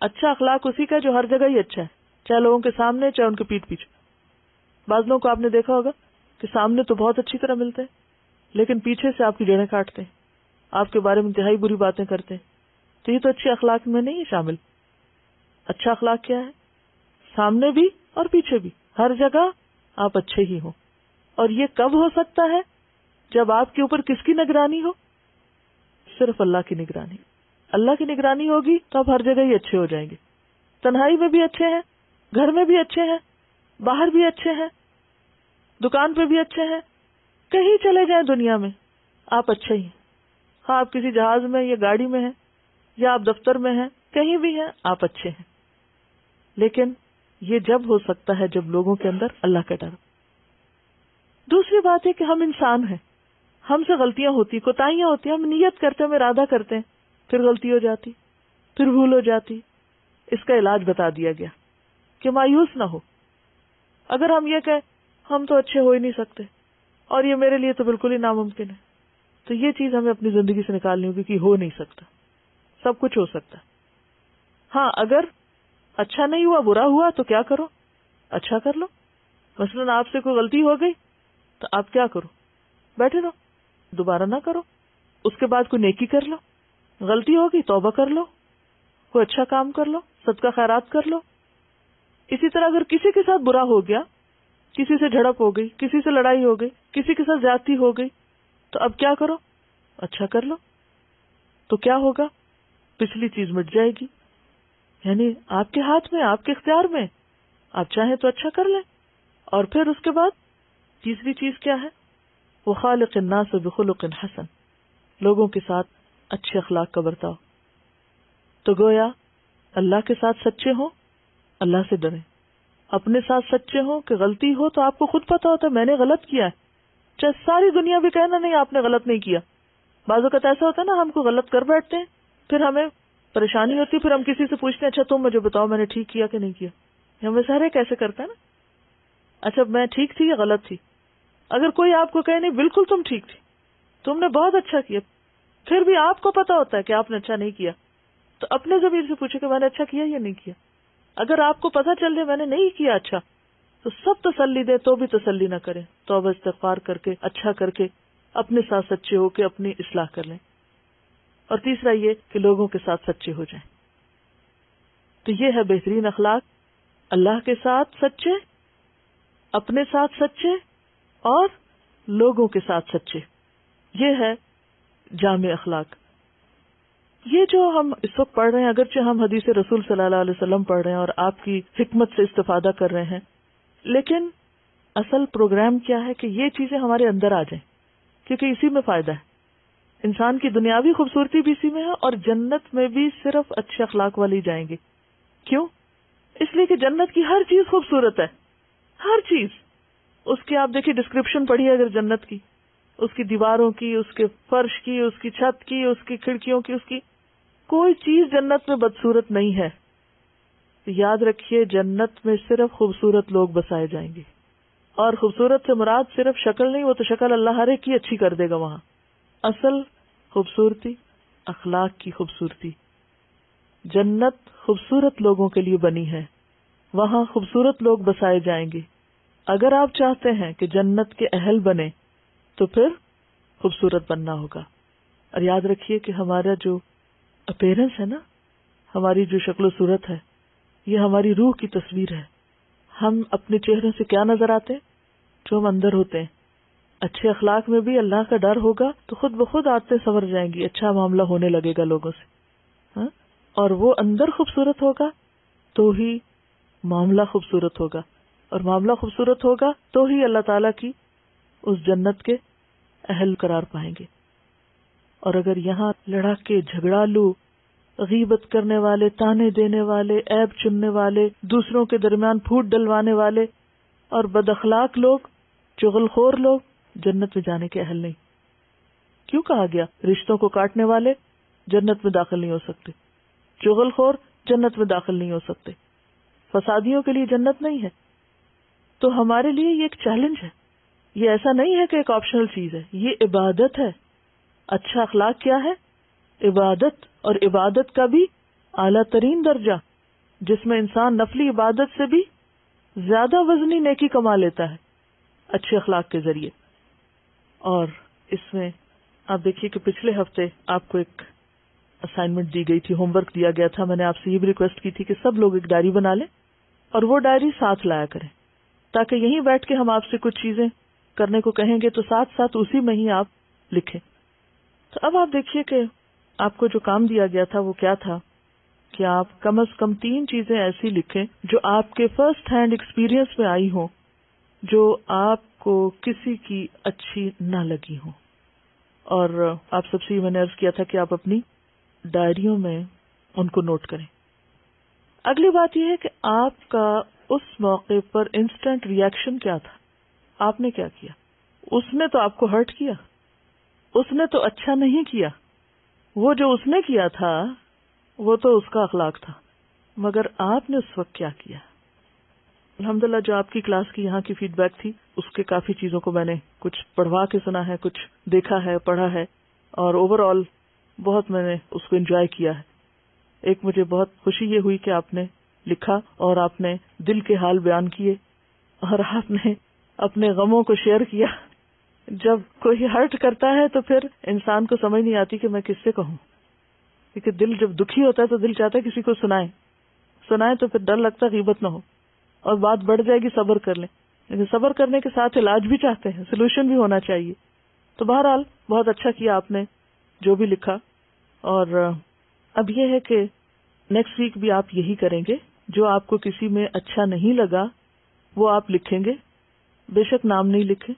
اچھا اخلاق اسی کا جو ہر جگہ ہی اچھا ہے، چاہے لوگوں کے سامنے چاہے ان کے پیٹھ پیچھے۔ بعض لوگوں کو آپ نے دیکھا ہوگا کہ سامنے تو بہت اچھی طرح ملتے ہیں لیکن پیچھے سے آپ کی جڑیں کاٹتے ہیں، آپ کے بارے میں انتہائی بری باتیں کرتے ہیں۔ تو یہ تو اچھے اخلاق میں نہیں شامل۔ اچھا اخلاق کیا ہے؟ سامنے بھی اور پیچھے بھی، ہر جگہ آپ اچھے ہی ہوں۔ اور یہ کب ہو سکتا ہے؟ جب آپ کے اوپر کس کی نگرانی ہو؟ صرف اللہ کی نگرانی۔ اللہ کی نگرانی ہوگی تو آپ ہر جگہ ہی اچھے ہو جائیں گے۔ تنہائی میں بھی اچھے ہیں، گھر میں بھی اچھے ہیں، باہر بھی اچھے ہیں، دکان پہ بھی اچھے ہیں، کہیں چلے جائیں دنیا میں آپ اچھے ہی ہیں۔ ہاں، آپ کسی جہاز میں یا گاڑی میں ہیں یا آپ دفتر میں ہیں، کہیں بھی ہیں آپ اچھے ہیں۔ لیکن یہ جب ہو سکتا ہے جب لوگوں کے اندر اللہ کا ڈر۔ دوسری بات ہے کہ ہم انسان ہیں، ہم سے غلطیاں ہوتی، کوتاہیاں ہوتی، ہم نیت کرتے ہیں، ہم ارادہ کرتے ہیں، پھر غلطی ہو جاتی، پھر بھول ہو جاتی۔ اس کا علاج بتا دیا گیا کہ مایوس نہ ہو۔ اگر ہم یہ کہیں ہم تو اچھے ہو ہی نہیں سکتے اور یہ میرے لیے تو بالکل ہی ناممکن ہے، تو یہ چیز ہمیں اپنی زندگی سے نکالنی ہوگی کہ ہو نہیں سکتا، سب کچھ ہو سکتا ہے۔ ہاں، اگر اچھا نہیں ہوا، برا ہوا تو کیا کرو؟ اچھا کر لو۔ مثلاً آپ سے کوئی غلطی ہو گئی تو آپ کیا کرو؟ بیٹھے رہو، دوبارہ نہ کرو، اس کے بعد کوئی نیکی کر لو۔ غلطی ہوگی توبہ کر لو، کوئی اچھا کام کر لو، صدقہ خیرات کر لو۔ اسی طرح اگر کسی کے ساتھ برا ہو گیا، کسی سے جھڑپ ہو گئی، کسی سے لڑائی ہو گئی، کسی کے ساتھ زیادتی ہو گئی، تو اب کیا کرو؟ اچھا کر لو۔ تو کیا ہوگا؟ پچھلی چیز مٹ جائے گی۔ یعنی آپ کے ہاتھ میں، آپ کے اختیار میں، آپ چاہیں تو اچھا کر لیں۔ اور پھر اس کے بعد تیسری چیز کیا ہے؟ وَخَالِقِ النَّاسَ بِخُلُقٍ حَسَنٍ، لوگوں کے ساتھ اچھے اخلاق کا برتاؤ۔ تو گویا اللہ کے ساتھ سچے ہوں، اللہ سے ڈریں۔ اپنے ساتھ سچے ہوں کہ غلطی ہو تو آپ کو خود پتا ہوتا ہے میں نے غلط کیا ہے، چاہے ساری دنیا بھی کہنا نہیں آپ نے غلط نہیں کیا۔ بعض اوقات ایسا ہوتا ہے نا، ہم کو غلط کر بیٹھتے ہیں، پھر ہمیں پریشانی ہوتی ہے، پھر ہم کسی سے پوچھتے ہیں اچھا تم مجھے بتاؤ میں نے ٹھیک کیا کہ نہیں کیا۔ ہمیں سارے کیسے کرتا ہے نا، اچھا میں ٹھیک تھی یا غلط تھی؟ اگر کوئی آپ کو کہے نہیں بالکل تم ٹھیک تھی، تم نے بہت اچھا کیا، پھر بھی آپ کو پتا ہوتا ہے کہ آپ نے اچھا نہیں کیا، تو اپنے ضمیر سے پوچھے کہ میں نے اچھا کیا یا نہیں کیا۔ اگر آپ کو پتا چل جائے میں نے نہیں کیا اچھا، تو سب تسلی دے تو بھی تسلی نہ کریں، توبہ استغفار کر کے اچھا کر کے اپنے ساتھ سچے ہو کے اپنی اصلاح کر لیں۔ اور تیسرا یہ کہ لوگوں کے ساتھ سچے ہو جائیں۔ تو یہ ہے بہترین اخلاق، اللہ کے ساتھ سچے، اپنے ساتھ سچے اور لوگوں کے ساتھ سچے۔ یہ ہے جامع اخلاق۔ یہ جو ہم اس وقت پڑھ رہے ہیں، اگرچہ ہم حدیث رسول صلی اللہ علیہ وسلم پڑھ رہے ہیں اور آپ کی حکمت سے استفادہ کر رہے ہیں، لیکن اصل پروگرام کیا ہے کہ یہ چیزیں ہمارے اندر آ جائیں، کیونکہ اسی میں فائدہ ہے۔ انسان کی دنیاوی خوبصورتی بھی اسی میں ہے، اور جنت میں بھی صرف اچھے اخلاق والی جائیں گے۔ کیوں؟ اس لیے کہ جنت کی ہر چیز خوبصورت ہے، ہر چیز۔ اس کی آپ دیکھیے ڈسکرپشن پڑھیے اگر جنت کی، اس کی دیواروں کی، اس کے فرش کی، اس کی چھت کی، اس کی کھڑکیوں کی، اس کی کوئی چیز جنت میں بدصورت نہیں ہے. یاد رکھیے جنت میں صرف خوبصورت لوگ بسائے جائیں گے، اور خوبصورت سے مراد صرف شکل نہیں، وہ تو شکل اللہ ہر ایک کی اچھی کر دے گا. وہاں اصل خوبصورتی اخلاق کی خوبصورتی. جنت خوبصورت لوگوں کے لیے بنی ہے، وہاں خوبصورت لوگ بسائے جائیں گے. اگر آپ چاہتے ہیں کہ جنت کے اہل بنے تو پھر خوبصورت بننا ہوگا. اور یاد رکھیے کہ ہمارا جو اپیرنس ہے نا، ہماری جو شکل و صورت ہے، یہ ہماری روح کی تصویر ہے. ہم اپنے چہروں سے کیا نظر آتے ہیں؟ جو ہم اندر ہوتے ہیں. اچھے اخلاق میں بھی اللہ کا ڈر ہوگا تو خود بخود عادتیں سنور جائیں گی، اچھا معاملہ ہونے لگے گا لوگوں سے. ہاں؟ اور وہ اندر خوبصورت ہوگا تو ہی معاملہ خوبصورت ہوگا، اور معاملہ خوبصورت ہوگا تو ہی اللہ تعالیٰ کی اس جنت کے اہل قرار پائیں گے. اور اگر یہاں لڑاکے، جھگڑالو، غیبت کرنے والے، تانے دینے والے، عیب چننے والے، دوسروں کے درمیان پھوٹ ڈلوانے والے اور بد اخلاق لوگ، چغل خور لوگ جنت میں جانے کے اہل نہیں. کیوں کہا گیا رشتوں کو کاٹنے والے جنت میں داخل نہیں ہو سکتے، چغل خور جنت میں داخل نہیں ہو سکتے، فسادیوں کے لیے جنت نہیں ہے. تو ہمارے لیے یہ ایک چیلنج ہے. یہ ایسا نہیں ہے کہ ایک آپشنل چیز ہے، یہ عبادت ہے. اچھا اخلاق کیا ہے؟ عبادت. اور عبادت کا بھی اعلیٰ ترین درجہ، جس میں انسان نفلی عبادت سے بھی زیادہ وزنی نیکی کما لیتا ہے اچھے اخلاق کے ذریعے. اور اس میں آپ دیکھیے کہ پچھلے ہفتے آپ کو ایک اسائنمنٹ دی گئی تھی، ہوم ورک دیا گیا تھا. میں نے آپ سے یہ بھی ریکویسٹ کی تھی کہ سب لوگ ایک ڈائری بنا لیں اور وہ ڈائری ساتھ لایا کریں، تاکہ یہیں بیٹھ کے ہم آپ سے کچھ چیزیں کرنے کو کہیں گے تو ساتھ ساتھ اسی میں ہی آپ لکھیں. تو اب آپ دیکھیے کہ آپ کو جو کام دیا گیا تھا وہ کیا تھا کہ آپ کم از کم 3 چیزیں ایسی لکھیں جو آپ کے فرسٹ ہینڈ ایکسپیرینس میں آئی ہوں، جو آپ کو کسی کی اچھی نہ لگی ہوں. اور آپ سب سے میں نے عرض کیا تھا کہ آپ اپنی ڈائریوں میں ان کو نوٹ کریں. اگلی بات یہ ہے کہ آپ کا اس موقع پر انسٹنٹ ریئیکشن کیا تھا. آپ نے کیا کیا؟ اس نے تو آپ کو ہرٹ کیا، اس نے تو اچھا نہیں کیا. وہ جو اس نے کیا تھا وہ تو اس کا اخلاق تھا، مگر آپ نے اس وقت کیا کیا؟ الحمدللہ جو آپ کی کلاس کی یہاں کی فیڈ بیک تھی اس کے کافی چیزوں کو میں نے کچھ پڑھوا کے سنا ہے، کچھ دیکھا ہے، پڑھا ہے، اور اوور آل بہت میں نے اس کو انجوائے کیا ہے. ایک مجھے بہت خوشی یہ ہوئی کہ آپ نے لکھا اور آپ نے دل کے حال بیان کیے اور آپ نے اپنے غموں کو شیئر کیا. جب کوئی ہرٹ کرتا ہے تو پھر انسان کو سمجھ نہیں آتی کہ میں کس سے کہوں، کیونکہ دل جب دکھی ہوتا ہے تو دل چاہتا ہے کسی کو سنائے تو پھر ڈر لگتا ہے غیبت نہ ہو اور بات بڑھ جائے گی، صبر کر لیں. لیکن صبر کرنے کے ساتھ علاج بھی چاہتے ہیں، سولوشن بھی ہونا چاہیے. تو بہرحال بہت اچھا کیا آپ نے جو بھی لکھا. اور اب یہ ہے کہ نیکسٹ ویک بھی آپ یہی کریں گے. جو آپ کو کسی میں اچھا نہیں لگا وہ آپ لکھیں گے. بے شک نام نہیں لکھیں،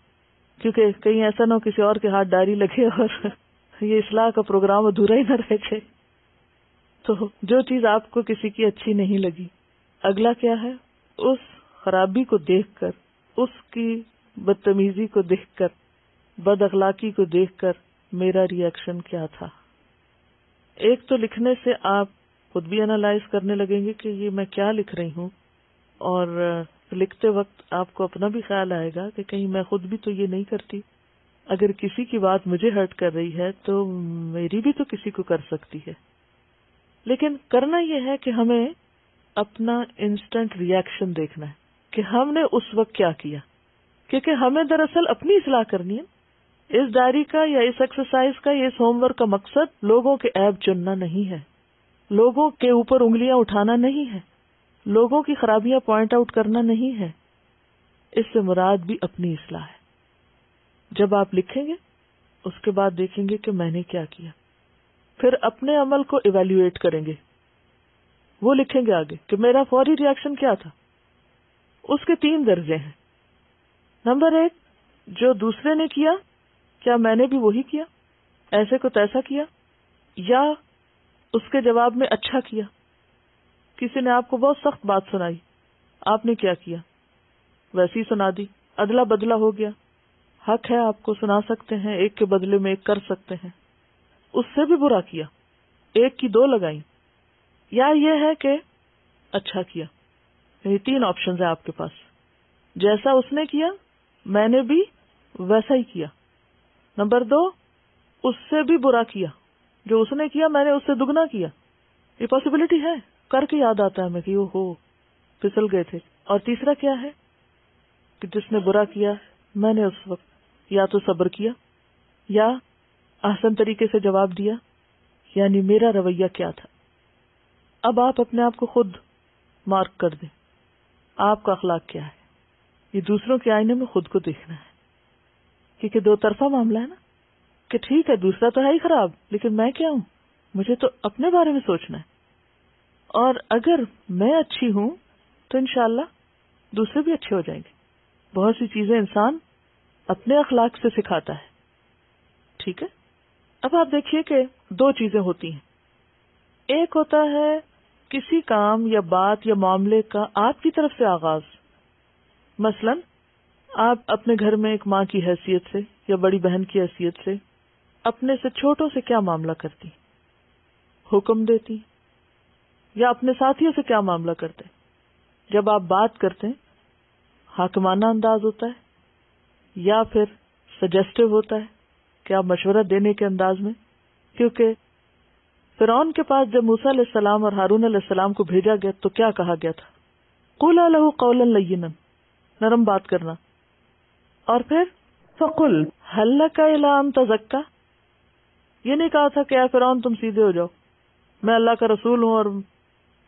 کیونکہ کہیں ایسا نہ ہو کسی اور کے ہاتھ ڈائری لگے اور یہ اصلاح کا پروگرام ادھورا ہی نہ رہ جائے. تو جو چیز آپ کو کسی کی اچھی نہیں لگی، اگلا کیا ہے؟ اس خرابی کو دیکھ کر، اس کی بدتمیزی کو دیکھ کر، بد اخلاقی کو دیکھ کر میرا ریئیکشن کیا تھا. ایک تو لکھنے سے آپ خود بھی انالائز کرنے لگیں گے کہ یہ میں کیا لکھ رہی ہوں، اور لکھتے وقت آپ کو اپنا بھی خیال آئے گا کہ کہیں میں خود بھی تو یہ نہیں کرتی. اگر کسی کی بات مجھے ہرٹ کر رہی ہے تو میری بھی تو کسی کو کر سکتی ہے. لیکن کرنا یہ ہے کہ ہمیں اپنا انسٹنٹ ریئیکشن دیکھنا ہے کہ ہم نے اس وقت کیا کیا، کیونکہ ہمیں دراصل اپنی اصلاح کرنی ہے. اس ڈائری کا یا اس ایکسرسائز کا یا اس ہوم ورک کا مقصد لوگوں کے عیب چننا نہیں ہے، لوگوں کے اوپر انگلیاں اٹھانا نہیں ہے، لوگوں کی خرابیاں پوائنٹ آؤٹ کرنا نہیں ہے. اس سے مراد بھی اپنی اصلاح ہے. جب آپ لکھیں گے اس کے بعد دیکھیں گے کہ میں نے کیا کیا، پھر اپنے عمل کو ایویلیویٹ کریں گے. وہ لکھیں گے آگے کہ میرا فوری ری ایکشن کیا تھا. اس کے 3 درجے ہیں. نمبر 1، جو دوسرے نے کیا کیا میں نے بھی وہی کیا، ایسے کو تیسا کیا، یا اس کے جواب میں اچھا کیا. کسی نے آپ کو بہت سخت بات سنائی، آپ نے کیا کیا؟ ویسی سنا دی، ادلا بدلا ہو گیا. حق ہے آپ کو سنا سکتے ہیں، ایک کے بدلے میں ایک کر سکتے ہیں، اس سے بھی برا کیا، ایک کی دو لگائیں، یا یہ ہے کہ اچھا کیا. یعنی تین آپشنز ہیں آپ کے پاس. جیسا اس نے کیا میں نے بھی ویسا ہی کیا. نمبر 2، اس سے بھی برا کیا، جو اس نے کیا میں نے اس سے دگنا کیا. یہ پاسبلٹی ہے، کر کے یاد آتا ہے ہمیں کہ اوہو پھسل گئے تھے. اور تیسرا کیا ہے کہ جس نے برا کیا میں نے اس وقت یا تو صبر کیا یا احسن طریقے سے جواب دیا. یعنی میرا رویہ کیا تھا. اب آپ اپنے آپ کو خود مارک کر دیں، آپ کا اخلاق کیا ہے. یہ دوسروں کے آئینے میں خود کو دیکھنا ہے، کیونکہ دو طرفہ معاملہ ہے نا، کہ ٹھیک ہے دوسرا تو ہے ہی خراب، لیکن میں کیا ہوں، مجھے تو اپنے بارے میں سوچنا ہے. اور اگر میں اچھی ہوں تو انشاءاللہ دوسرے بھی اچھے ہو جائیں گے. بہت سی چیزیں انسان اپنے اخلاق سے سکھاتا ہے. ٹھیک ہے. اب آپ دیکھیے کہ دو چیزیں ہوتی ہیں. ایک ہوتا ہے کسی کام یا بات یا معاملے کا آپ کی طرف سے آغاز. مثلا آپ اپنے گھر میں ایک ماں کی حیثیت سے یا بڑی بہن کی حیثیت سے اپنے سے چھوٹوں سے کیا معاملہ کرتی، حکم دیتی، یا اپنے ساتھیوں سے کیا معاملہ کرتے. جب آپ بات کرتے ہیں حاکمانہ انداز ہوتا ہے یا پھر سجیسٹو ہوتا ہے کہ آپ مشورہ دینے کے انداز میں. کیونکہ فرعون کے پاس جب موسیٰ علیہ السلام اور ہارون علیہ السلام کو بھیجا گیا تو کیا کہا گیا تھا؟ قُولَا لَهُ قَوْلًا لَيِّنًا، نرم بات کرنا. اور پھر فَقُلْ هَلْ لَكَ إِلَىٰ أَن تَزَكَّىٰ، یہ نہیں کہا تھا کہ اے فرعون تم سیدھے ہو جاؤ، میں اللہ کا رسول ہوں اور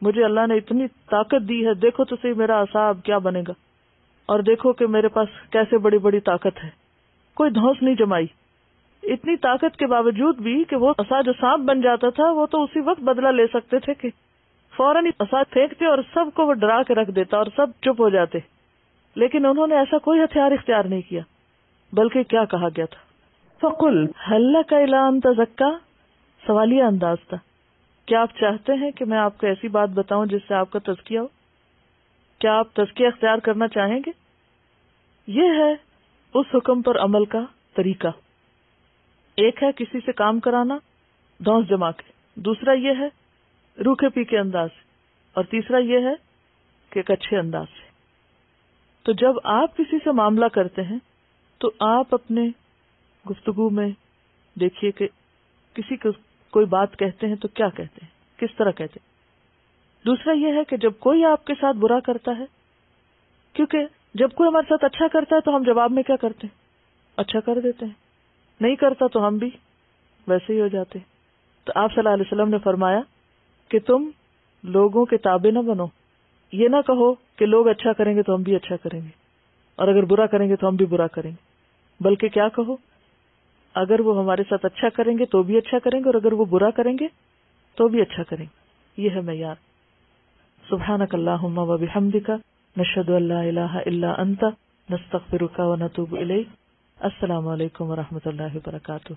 مجھے اللہ نے اتنی طاقت دی ہے، دیکھو تو صحیح میرا عصا اب کیا بنے گا، اور دیکھو کہ میرے پاس کیسے بڑی بڑی طاقت ہے. کوئی دھوس نہیں جمائی. اتنی طاقت کے باوجود بھی کہ وہ عصا جو سانپ بن جاتا تھا وہ تو اسی وقت بدلہ لے سکتے تھے کہ فوراً عصا پھینکتے اور سب کو وہ ڈرا کے رکھ دیتا اور سب چپ ہو جاتے. لیکن انہوں نے ایسا کوئی ہتھیار اختیار نہیں کیا، بلکہ کیا کہا گیا تھا؟ فَقُلْ هَلْ لَكَ إِلَىٰ أَن تَزَكَّىٰ، سوالیہ انداز تھا. کیا آپ چاہتے ہیں کہ میں آپ کو ایسی بات بتاؤں جس سے آپ کا تزکیہ ہو؟ کیا آپ تزکیہ اختیار کرنا چاہیں گے؟ یہ ہے اس حکم پر عمل کا طریقہ. ایک ہے کسی سے کام کرانا دھونس جما کے، دوسرا یہ ہے روکھے پیکے انداز سے، اور تیسرا یہ ہے کہ ایک اچھے انداز سے. تو جب آپ کسی سے معاملہ کرتے ہیں تو آپ اپنے گفتگو میں دیکھیے کہ کسی کو کوئی بات کہتے ہیں تو کیا کہتے ہیں، کس طرح کہتے ہیں. دوسرا یہ ہے کہ جب کوئی آپ کے ساتھ برا کرتا ہے، کیونکہ جب کوئی ہمارے ساتھ اچھا کرتا ہے تو ہم جواب میں کیا کرتے ہیں؟ اچھا کر دیتے ہیں. نہیں کرتا تو ہم بھی ویسے ہی ہو جاتے. تو آپ صلی اللہ علیہ وسلم نے فرمایا کہ تم لوگوں کے تابع نہ بنو. یہ نہ کہو کہ لوگ اچھا کریں گے تو ہم بھی اچھا کریں گے، اور اگر برا کریں گے تو ہم بھی برا کریں گے. بلکہ کیا کہو، اگر وہ ہمارے ساتھ اچھا کریں گے تو بھی اچھا کریں گے، اور اگر وہ برا کریں گے تو بھی اچھا کریں گے. یہ ہے معیار. سبحانک اللہم و بحمدک، نشہد ان لا الہ الا انت، نستغفرک و نتوب الیک. السلام علیکم و رحمۃ اللہ وبرکاتہ.